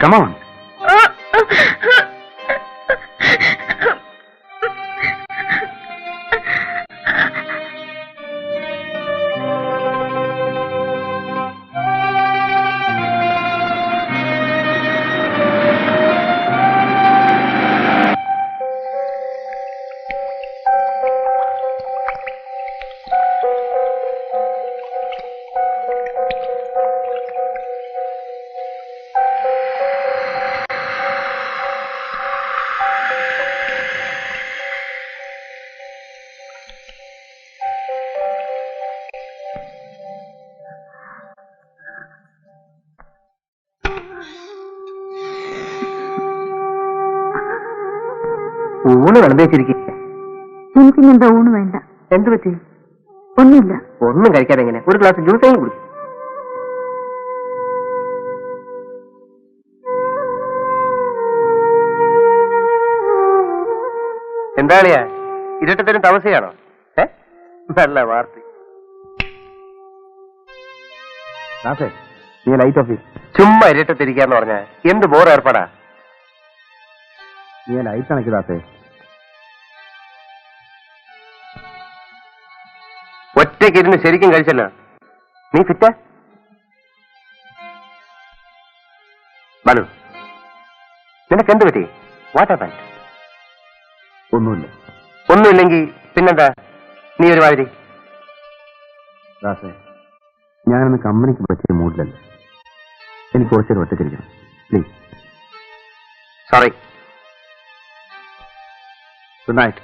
Come on. ഊണ് വിളമ്പേച്ചിരിക്കും. എനിക്കിന്നെന്താ ഊണ് വേണ്ട. എന്ത് പറ്റി? ഒന്നുമില്ല. ഒന്നും കഴിക്കാതെ എങ്ങനെ? ഒരു ഗ്ലാസ് ജ്യൂസേയും കുടിക്കും. എന്താണിയാ ഇരുട്ടത്തിനും താമസിയാണോ? നല്ല വാർത്ത. നീ ലൈറ്റ് ഓഫ് ചെയ്യും. ചുമ്മാ ഇരുട്ടത്തിരിക്കാന്ന് പറഞ്ഞ എന്ത് ബോർ ഏർപ്പാടാ. നീ ലൈറ്റ് അണക്കി ദാസേ. ഒറ്റയ്ക്കിരുന്ന് ശരിക്കും കഴിച്ചല്ലോ. നീ ഫിറ്റാ? ബാലു, നിനക്ക് എന്ത് പറ്റി? What happened? ഒന്നുമില്ല. ഒന്നുമില്ലെങ്കിൽ പിന്നെന്താ നീ ഒരുമാതിരി? ദാസേ, ഞാനൊന്ന് കമ്പനിക്ക് പറ്റിയ മൂഡിലല്ല. എനിക്ക് കുറച്ചൊരു ഒറ്റയ്ക്കിരിക്കണം, പ്ലീസ്. സോറി. Good night.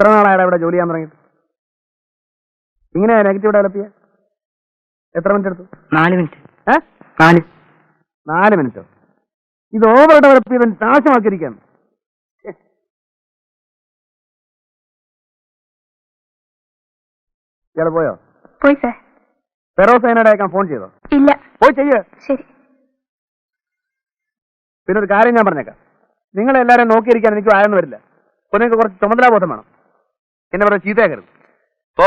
എത്ര നാളായാലും ഇവിടെ ജോലി ചെയ്യാൻ തുടങ്ങിയിട്ട്? ഇങ്ങനെയാ നെഗറ്റീവ് ഡെവലപ്പ് ചെയ്യാൻ? എത്ര മിനിറ്റ് എടുത്തു? 4 മിനിറ്റ്. 4 മിനിറ്റോ? ഇത് ഓവർ ഡെവലപ്പ് ചെയ്ത് നാശമാക്കിയിരിക്കുകയാണ്. ഇയാള് പോയോ? പോയി സാർ. ഫെറോസൈനോട് അയക്കാൻ ഫോൺ ചെയ്തോ? ഇല്ല. പോയി ചെയ്യേ. ശരി. പിന്നെ ഒരു കാര്യം ഞാൻ പറഞ്ഞേക്കാം, നിങ്ങളെല്ലാരും നോക്കിയിരിക്കാൻ എനിക്ക് ആയെന്ന് വരില്ല. അപ്പൊ നിങ്ങൾക്ക് കുറച്ച് ചുമതലാബോധം വേണം. എന്നെ പറഞ്ഞ ചീത്തയാക്കരുത്. ഓ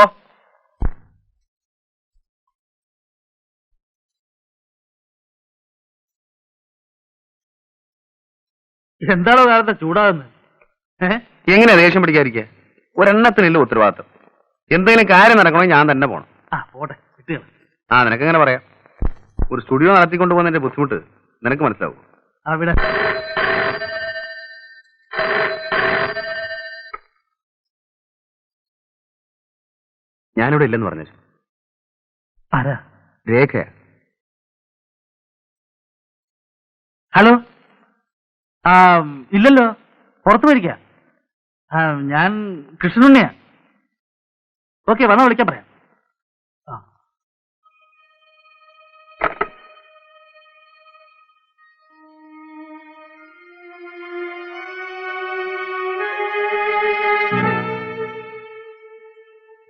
എന്താണോ കാലത്തെ ചൂടാകുന്നത്? എങ്ങനെയാ ദേഷ്യം പിടിക്കാതിരിക്കുക? ഒരെണ്ണത്തിനില്ല ഉത്തരവാദിത്തം. എന്തെങ്കിലും കാര്യം നടക്കണമെങ്കിൽ ഞാൻ തന്നെ പോണം. പോട്ടെ, കിട്ടുകയാണ്. നിനക്കെങ്ങനെ പറയാം? ഒരു സ്റ്റുഡിയോ നടത്തിക്കൊണ്ട് പോകുന്നതിന്റെ ബുദ്ധിമുട്ട് നിനക്ക് മനസ്സിലാവും. അവിടെ ഞാനിവിടെ ഇല്ലെന്ന് പറഞ്ഞു. ആരാ? രേഖയാ. ഹലോ. ഇല്ലല്ലോ, പുറത്തു പോയിരിക്ക. ഞാൻ കൃഷ്ണനുണ്ണിയാ. ഓക്കെ, വന്നാ വിളിക്കാൻ പറയാം.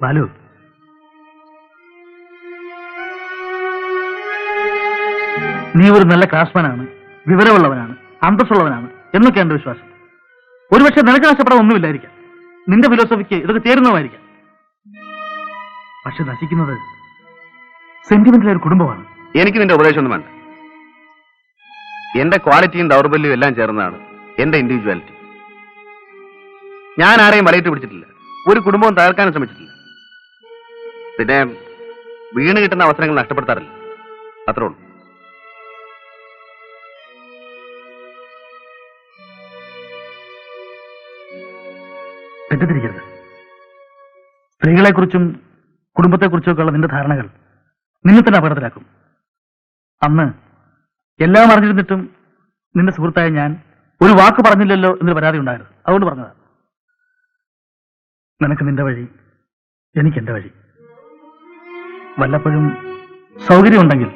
ബാലു, നീ ഒരു നല്ല ക്രാഫ്റ്റ്സ്മാനാണ്, വിവരമുള്ളവനാണ്, അന്തസ്സുള്ളവനാണ് എന്നൊക്കെ എന്റെ വിശ്വാസം. ഒരുപക്ഷെ നിനക്ക് നഷ്ടപ്പെടാൻ ഒന്നുമില്ലായിരിക്കാം. നിന്റെ ഫിലോസഫിക്ക് ഇതൊക്കെ ചേരുന്നതായിരിക്കാം. പക്ഷെ നശിക്കുന്നത് സെന്റിമെന്റിലെ ഒരു കുടുംബമാണ്. എനിക്ക് നിന്റെ ഉപദേശമൊന്നും വേണ്ട. എന്റെ ക്വാളിറ്റിയും ദൗർബല്യവും എല്ലാം ചേർന്നതാണ് എന്റെ ഇൻഡിവിജ്വാലിറ്റി. ഞാൻ ആരെയും വലയിട്ട് പിടിച്ചിട്ടില്ല, ഒരു കുടുംബവും തകർക്കാനും ശ്രമിച്ചിട്ടില്ല. പിന്നെ വീണ് കിട്ടുന്ന അവസരങ്ങൾ നഷ്ടപ്പെടുത്താറില്ല, അത്രേ ഉള്ളൂ. തെറ്റിദ്ധരിക്കരുത്. സ്ത്രീകളെക്കുറിച്ചും കുടുംബത്തെക്കുറിച്ചൊക്കെയുള്ള നിന്റെ ധാരണകൾ നിന്നെ തന്നെ അപകടത്തിലാക്കും. അന്ന് എല്ലാം അറിഞ്ഞിരുന്നിട്ടും നിന്റെ സുഹൃത്തായ ഞാൻ ഒരു വാക്ക് പറഞ്ഞില്ലല്ലോ എന്നൊരു പരാതി ഉണ്ടായിരുന്നു. അതുകൊണ്ട് പറഞ്ഞതാ. നിനക്ക് നിന്റെ വഴി, എനിക്ക് എന്റെ വഴി. വല്ലപ്പോഴും സൗകര്യമുണ്ടെങ്കിൽ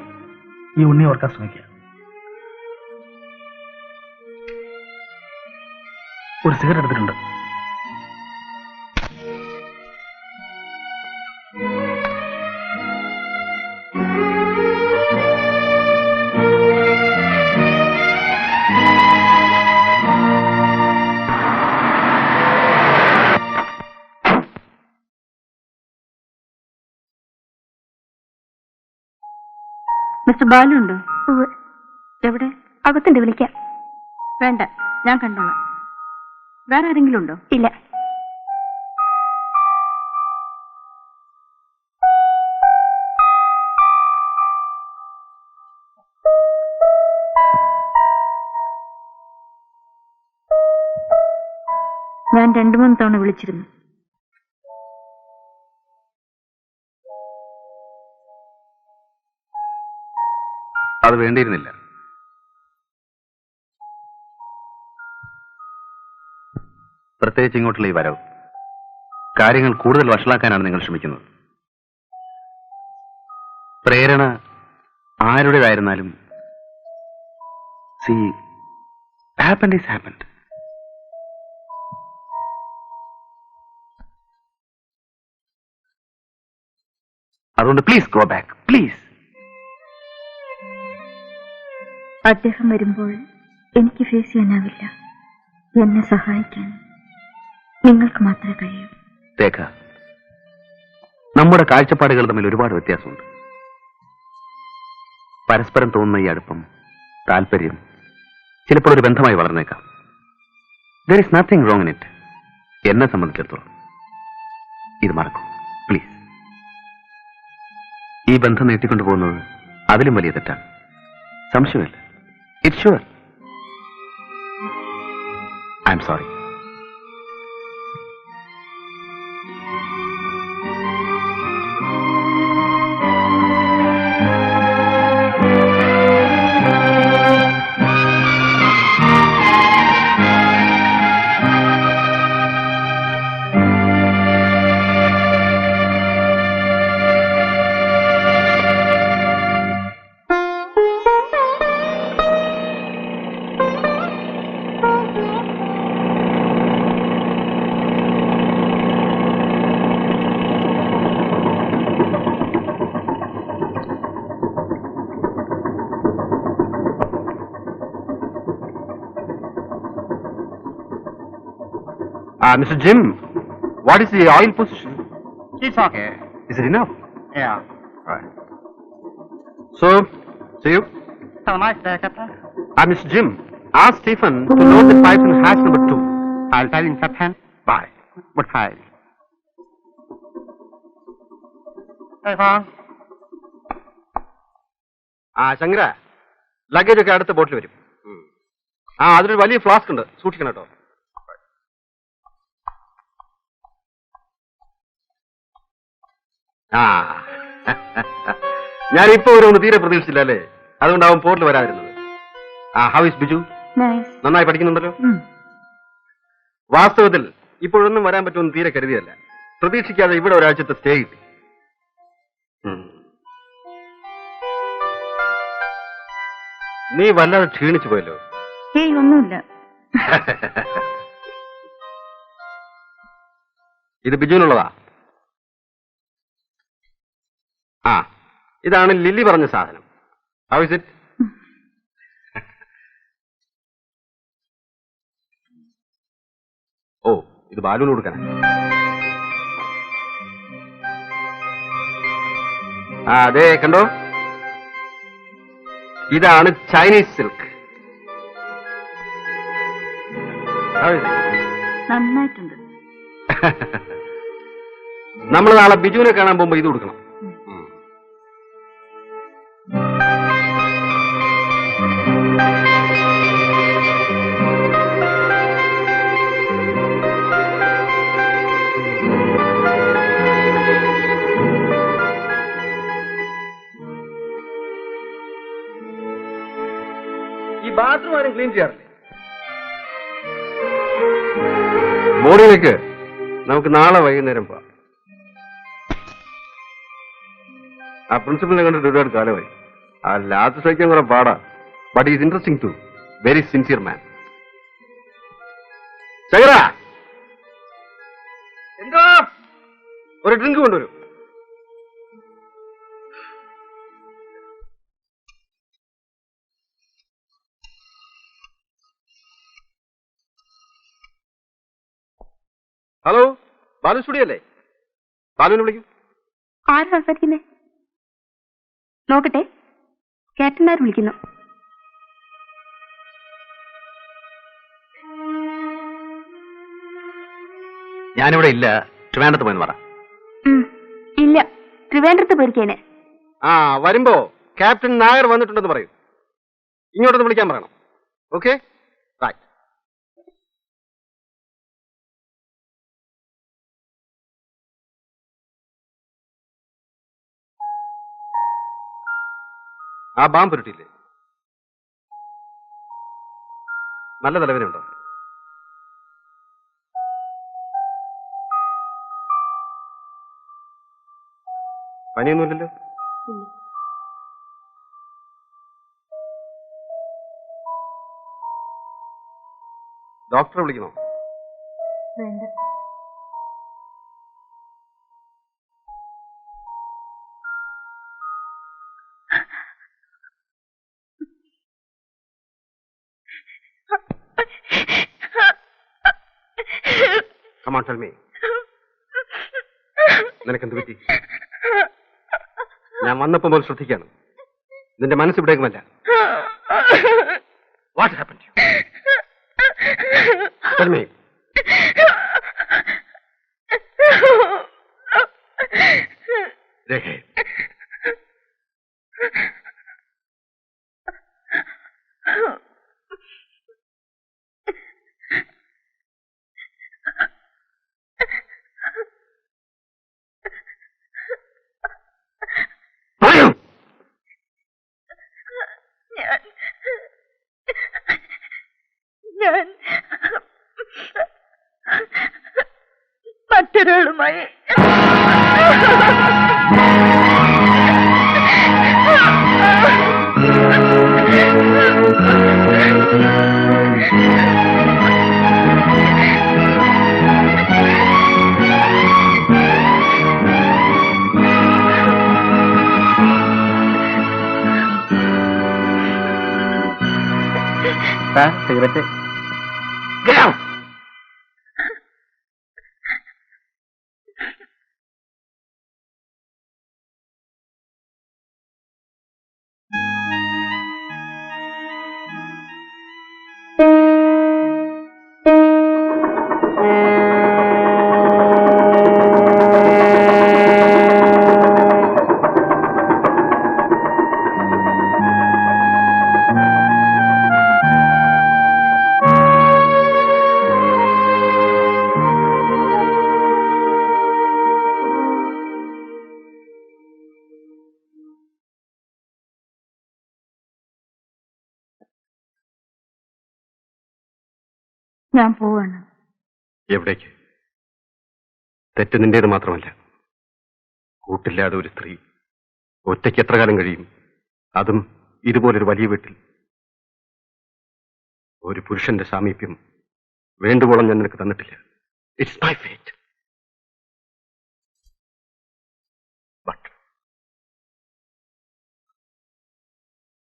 ഈ ഉണ്ണി ഓർക്കാൻ ശ്രമിക്കുക. ഒരു സിഗരറ്റ് എടുത്തിട്ടുണ്ട്. മിസ്റ്റർ ബാലു ഉണ്ടോ? എവിടെ? അകത്തുണ്ട്, വിളിക്കാം. വേണ്ട, ഞാൻ കണ്ടോളാം. വേറെ ആരെങ്കിലും ഉണ്ടോ? ഇല്ല. ഞാൻ 2-3 തവണ വിളിച്ചിരുന്നു. അത് വേണ്ടിയിരുന്നില്ല. പ്രത്യേകിച്ച് ഇങ്ങോട്ടുള്ള ഈ വരവ് കാര്യങ്ങൾ കൂടുതൽ വഷളാക്കാനാണ് നിങ്ങൾ ശ്രമിക്കുന്നത്. പ്രേരണ ആരുടേതായിരുന്നാലും happened is happened. അതുകൊണ്ട് പ്ലീസ് ഗോ ബാക്ക്, പ്ലീസ്. അദ്ദേഹം വരുമ്പോൾ എനിക്ക് ഫേസ് ചെയ്യാനാവില്ല. എന്നെ സഹായിക്കാൻ നിങ്ങൾക്ക് മാത്രമേ കഴിയൂ. രേഖ, നമ്മുടെ കാഴ്ചപ്പാടുകൾ തമ്മിൽ ഒരുപാട് വ്യത്യാസമുണ്ട്. പരസ്പരം തോന്നുന്ന ഈ അടുപ്പം, താല്പര്യം ചിലപ്പോൾ ഒരു ബന്ധമായി വളർന്നേക്കാം. There is nothing wrong in it. എന്നെ സംബന്ധിച്ചിടത്തോളം ഇത് മറക്കൂ, പ്ലീസ്. ഈ ബന്ധം നീട്ടിക്കൊണ്ടു പോകുന്നത് അതിലും വലിയ തെറ്റാണ്, സംശയമില്ല. It's sure. I am sorry. Mr. Jim, what is the oil position? It's okay. Is it enough? Yeah. Right. So, see you. Have a nice day, Captain. Mr. Jim, ask Stephen to load the pipes in hatch number 2. I'll tell him, Captain. Bye. Good file. Hey, Fong. Shankara luggage ഒക്കെ അടുത്ത ബോട്ടിൽ വരും. അതിലൊരു വലിയ ഫ്ലാസ്ക് ഉണ്ട്, സൂക്ഷിക്കണം കേട്ടോ. ഞാനിപ്പോ ഒരു തീരെ പ്രതീക്ഷിച്ചില്ല അല്ലേ, അതുകൊണ്ടാവും പോർട്ടിൽ വരാതിരുന്നത്. How is Biju? നന്നായി പഠിക്കുന്നുണ്ടല്ലോ. വാസ്തവത്തിൽ ഇപ്പോഴൊന്നും വരാൻ പറ്റുമെന്ന് തീരെ കരുതിയല്ല. പ്രതീക്ഷിക്കാതെ ഇവിടെ ഒരാഴ്ചത്തെ സ്റ്റേ കിട്ടി. നീ വല്ലാതെ ക്ഷീണിച്ചു പോയല്ലോ. ഏയ് ഒന്നുമില്ല. ഇത് ബിജുവിനുള്ളതാ. ഇതാണ് ലില്ലി പറഞ്ഞ സാധനം. How is it? ഓ, ഇത് ബാലുവിന് കൊടുക്കാനാ. അതെ, കണ്ടോ, ഇതാണ് ചൈനീസ് സിൽക്ക്. നന്നായിട്ടുണ്ട്. നമ്മൾ നാളെ ബിജുവിനെ കാണാൻ പോകുമ്പോ ഇത് കൊടുക്കണം. ഈ ബാത്റൂം ആരും ക്ലീൻ ചെയ്യാറില്ലേ? ബോർഡിലേക്ക് നമുക്ക് നാളെ വൈകുന്നേരം പോവാം. ആ പ്രിൻസിപ്പലിനെ കണ്ടിട്ട് ഒരുപാട് കാലമായി. ആ ലാസ്റ്റ് സഹിക്കാൻ കുറെ പാടാ. But is interesting too. Very sincere man. ശങ്കര, എന്താ ഒരു ഡ്രിങ്ക് കൊണ്ടുവരും. ഹലോ, ബാലു സ്റ്റുഡിയോ അല്ലേ? ബാലുവിനെ വിളിക്കൂ. ആര് സംസാരിക്കുന്നേ? നോക്കട്ടെ. ക്യാപ്റ്റന്മാർ വിളിക്കുന്നു. ഞാനിവിടെ ഇല്ല, ട്രിവാൻഡ്രത്ത് പോയെന്ന് പറ. ഇല്ല, ട്രിവാൻഡ്രത്ത് പോയിരിക്കേനെ. വരുമ്പോ ക്യാപ്റ്റൻ നായർ വന്നിട്ടുണ്ടെന്ന് പറയൂ. ഇങ്ങോട്ടൊന്ന് വിളിക്കാൻ പറയണം. Okay, bye. ആ ബാം പുരട്ടിയില്ലേ? നല്ല തലവേനുണ്ടോ? പനിയൊന്നുമില്ലല്ലോ? ഡോക്ടറെ വിളിക്കണോ? Come on, tell me. നിനക്കെന്ത് പറ്റി? ഞാൻ വന്നപ്പോ മുതൽ ശ്രദ്ധിക്കാണ്. നിന്റെ മനസ്സ് ഇവിടേക്കുമല്ല. What happened to you? Tell me. രേഖ, ഞാൻ മറ്റൊരാളുമായി സിഗരറ്റ്. Get out! ഞാൻ പോവാണ്. എവിടേക്ക്? തെറ്റ് നിന്റേത് മാത്രമല്ല. കൂട്ടില്ലാതെ ഒരു സ്ത്രീ ഒറ്റയ്ക്ക് എത്ര കാലം കഴിയും? അതും ഇതുപോലൊരു വലിയ വീട്ടിൽ. ഒരു പുരുഷന്റെ സാമീപ്യം വേണ്ടുവോളം ഞാൻ നിനക്ക് തന്നിട്ടില്ല. It's my fate. But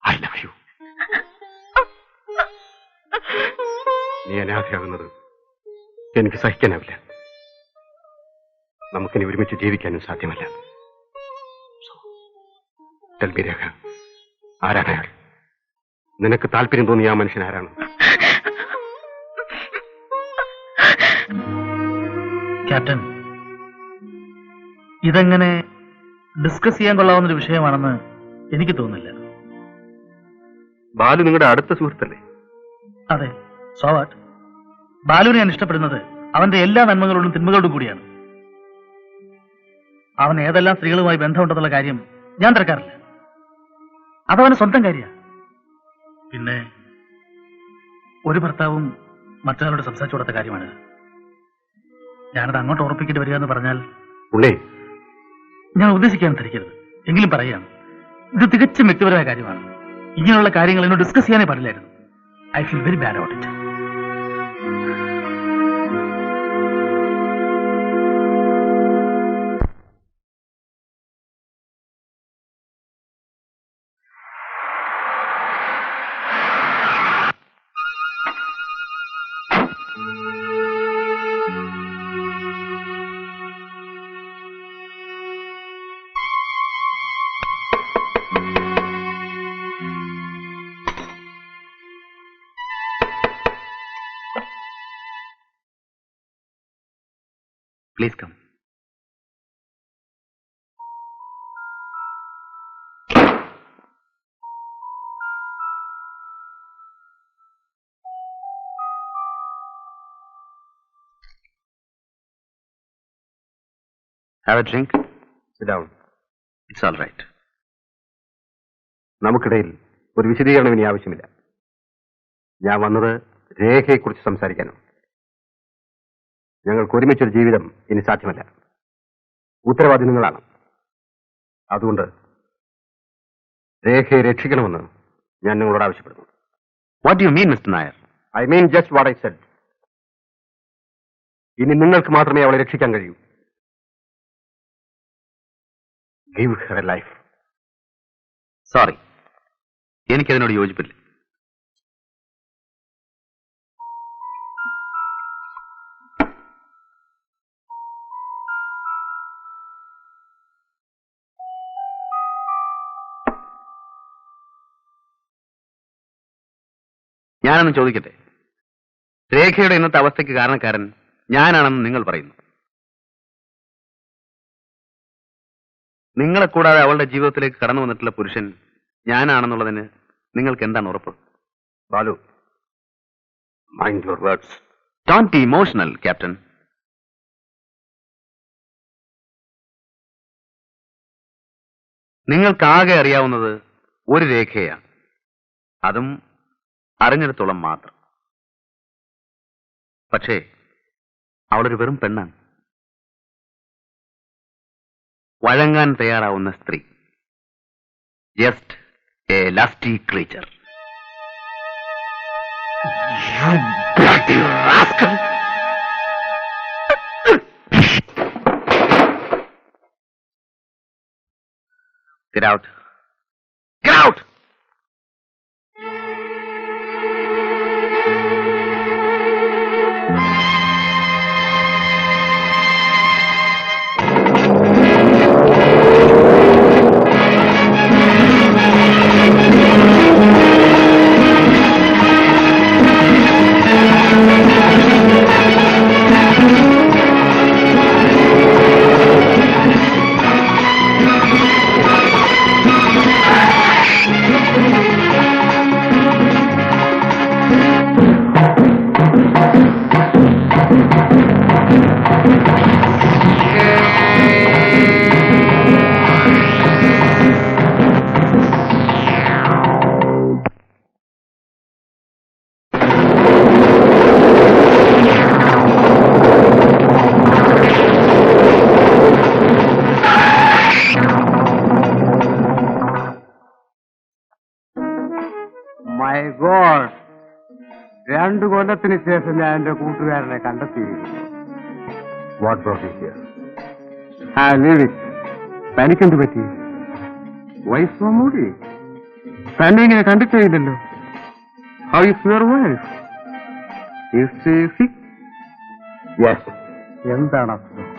I love you. നീ അനാഥയാകുന്നത് എനിക്ക് സഹിക്കാനാവില്ല. നമുക്കിനി ഒരുമിച്ച് ജീവിക്കാനും സാധ്യമല്ല. രേഖ, ആരാണ് അയാൾ? നിനക്ക് താല്പര്യം തോന്നിയ ആ മനുഷ്യൻ ആരാണ്? ക്യാപ്റ്റൻ, ഇതെങ്ങനെ ഡിസ്കസ് ചെയ്യാൻ കൊള്ളാവുന്നൊരു വിഷയമാണെന്ന് എനിക്ക് തോന്നുന്നില്ല. ബാലു നിങ്ങളുടെ അടുത്ത സുഹൃത്തല്ലേ? അതെ, സോ വാട്ട്? ബാലുവിനെ ഞാൻ ഇഷ്ടപ്പെടുന്നത് അവന്റെ എല്ലാ നന്മകളോടും തിന്മകളോടും കൂടിയാണ്. അവൻ ഏതെല്ലാം സ്ത്രീകളുമായി ബന്ധമുണ്ടെന്നുള്ള കാര്യം ഞാൻ തിരക്കാറില്ല. അതവന് സ്വന്തം കാര്യമാണ്. പിന്നെ ഒരു ഭർത്താവും മറ്റൊരാളോട് സംസാരിച്ചു കൊടുത്ത കാര്യമാണ്. ഞാനത് അങ്ങോട്ട് ഉറപ്പിക്കേണ്ടി വരിക എന്ന് പറഞ്ഞാൽ ഞാൻ ഉദ്ദേശിക്കാൻ ധരിക്കരുത്. എങ്കിലും പറയാം, ഇത് തികച്ചും വ്യക്തിപരമായ കാര്യമാണ്. ഇങ്ങനെയുള്ള കാര്യങ്ങൾ എന്നോട് ഡിസ്കസ് ചെയ്യാനേ പാടില്ലായിരുന്നു. I feel very bad about it. Please come. Have a drink? Sit down. It's all right. നമുക്കിടയിൽ ഒരു വിശദീകരണം ഇനി ആവശ്യമില്ല. ഞാൻ വന്നത് രേഖയെക്കുറിച്ച് സംസാരിക്കാനും. ഞങ്ങൾക്ക് ഒരുമിച്ചൊരു ജീവിതം ഇനി സാധ്യമല്ല. ഉത്തരവാദി നിങ്ങളാണ്. അതുകൊണ്ട് രേഖയെ രക്ഷിക്കണമെന്ന് ഞാൻ നിങ്ങളോട് ആവശ്യപ്പെടുന്നു. What do you mean, Mr. Nair? I mean just what I said. ഇനി നിങ്ങൾക്ക് മാത്രമേ അവളെ രക്ഷിക്കാൻ കഴിയൂ. Give her a life. Sorry. എനിക്കതിനോട് യോജിപ്പില്ല. ഞാനൊന്ന് ചോദിക്കട്ടെ, രേഖയുടെ ഇന്നത്തെ അവസ്ഥയ്ക്ക് കാരണക്കാരൻ ഞാനാണെന്ന് നിങ്ങൾ പറയുന്നു. നിങ്ങളെ കൂടാതെ അവളുടെ ജീവിതത്തിലേക്ക് കടന്നു വന്നിട്ടുള്ള പുരുഷൻ ഞാനാണെന്നുള്ളതിന് നിങ്ങൾക്ക് എന്താണ് ഉറപ്പ്? Balu, mind your words. Don't be emotional, captain. നിങ്ങൾക്കാകെ അറിയാവുന്നത് ഒരു രേഖയാണ്. അതും അറിഞ്ഞിടത്തോളം മാത്രം. പക്ഷേ അവളൊരു വെറും പെണ്ണാണ്. വഴങ്ങാൻ തയ്യാറാവുന്ന സ്ത്രീ. Just a lusty creature. Get out. Get out! My god, 2 കൊല്ലത്തിന് ശേഷം ഞാൻ എന്റെ കൂട്ടുകാരനെ കണ്ടെത്തിയിരിക്കുന്നു. What brought you here? Ah leave it. തനിക്കെന്ത് പറ്റി? Wife so moody? തന്നെ ഇങ്ങനെ കണ്ടിട്ടേ ഇല്ലല്ലോ. How is your wife? Is she sick? Yes. എന്താണ് അസുഖം?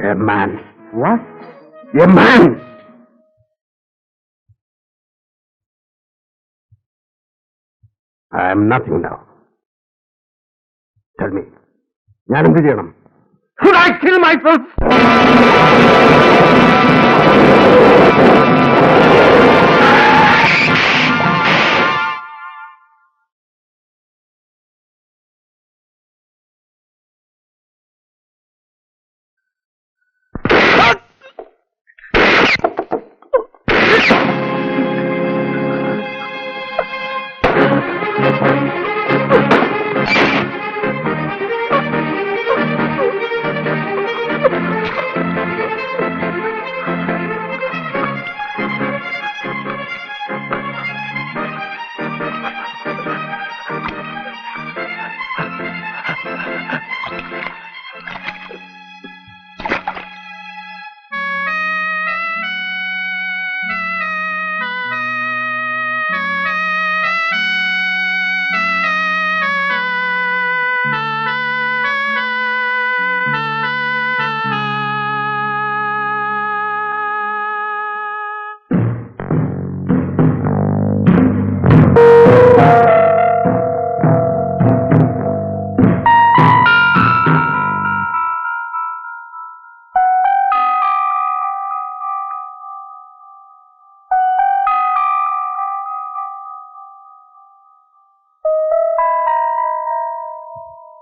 A man. What? A man. I am nothing now. Tell me, ഞാൻ എന്ത് ചെയ്യണം? Should I kill myself?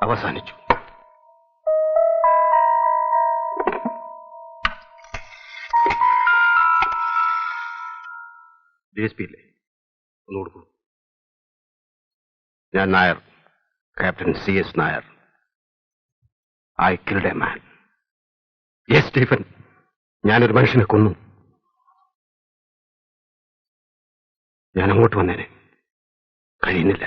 അവസാനിച്ചു. DSP ഇല്ലേ? ഒന്ന് കൊടുക്കൂ. ഞാൻ Nair, captain CS Nair. I killed a man. Yes Stephen, ഞാനൊരു മനുഷ്യനെ കൊന്നു. ഞാൻ അങ്ങോട്ട് വന്നേനെ, കഴിയുന്നില്ല.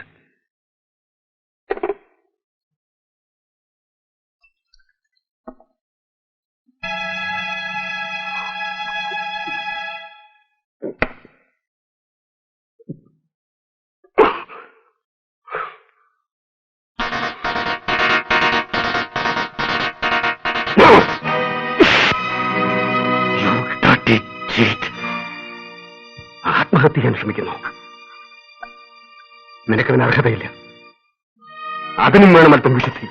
ആത്മഹത്യ ചെയ്യാൻ ശ്രമിക്കുന്നു. നിനക്കതിന് അർഹതയില്ല. അതിനും വേണം അല്പം വിശുദ്ധി.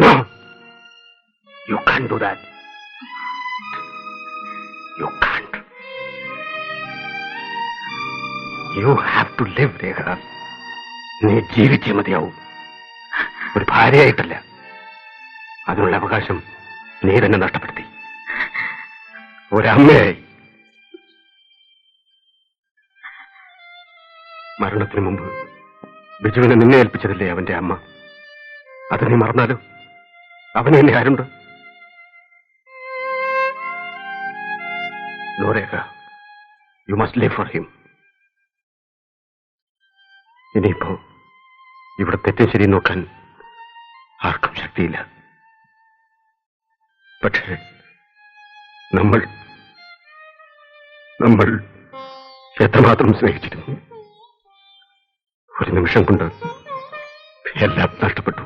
No, you can't do that. You can't. You have to live, രേഖ. നീ ജീവിച്ചേ മതിയാവും. ഒരു ഭാര്യയായിട്ടല്ല. അതിനുള്ള അവകാശം നീ തന്നെ നഷ്ടപ്പെടുത്തി. ഒരമ്മയായി. മരണത്തിന് മുമ്പ് ബിജുവിനെ നിന്നെ ഏൽപ്പിച്ചതല്ലേ അവന്റെ അമ്മ? അത് നീ മറന്നാലോ? അവന് എന്നെ ആരുണ്ട്? No, Rekha. You must live for him. ഇനിയിപ്പോ ഇവിടെ തെറ്റും ശരി നോക്കാൻ ആർക്കും ശക്തിയില്ല. പക്ഷേ നമ്മൾ എത്രമാത്രം സ്നേഹിച്ചിരുന്നു. ഒരു നിമിഷം കൊണ്ട് എല്ലാം നഷ്ടപ്പെട്ടു.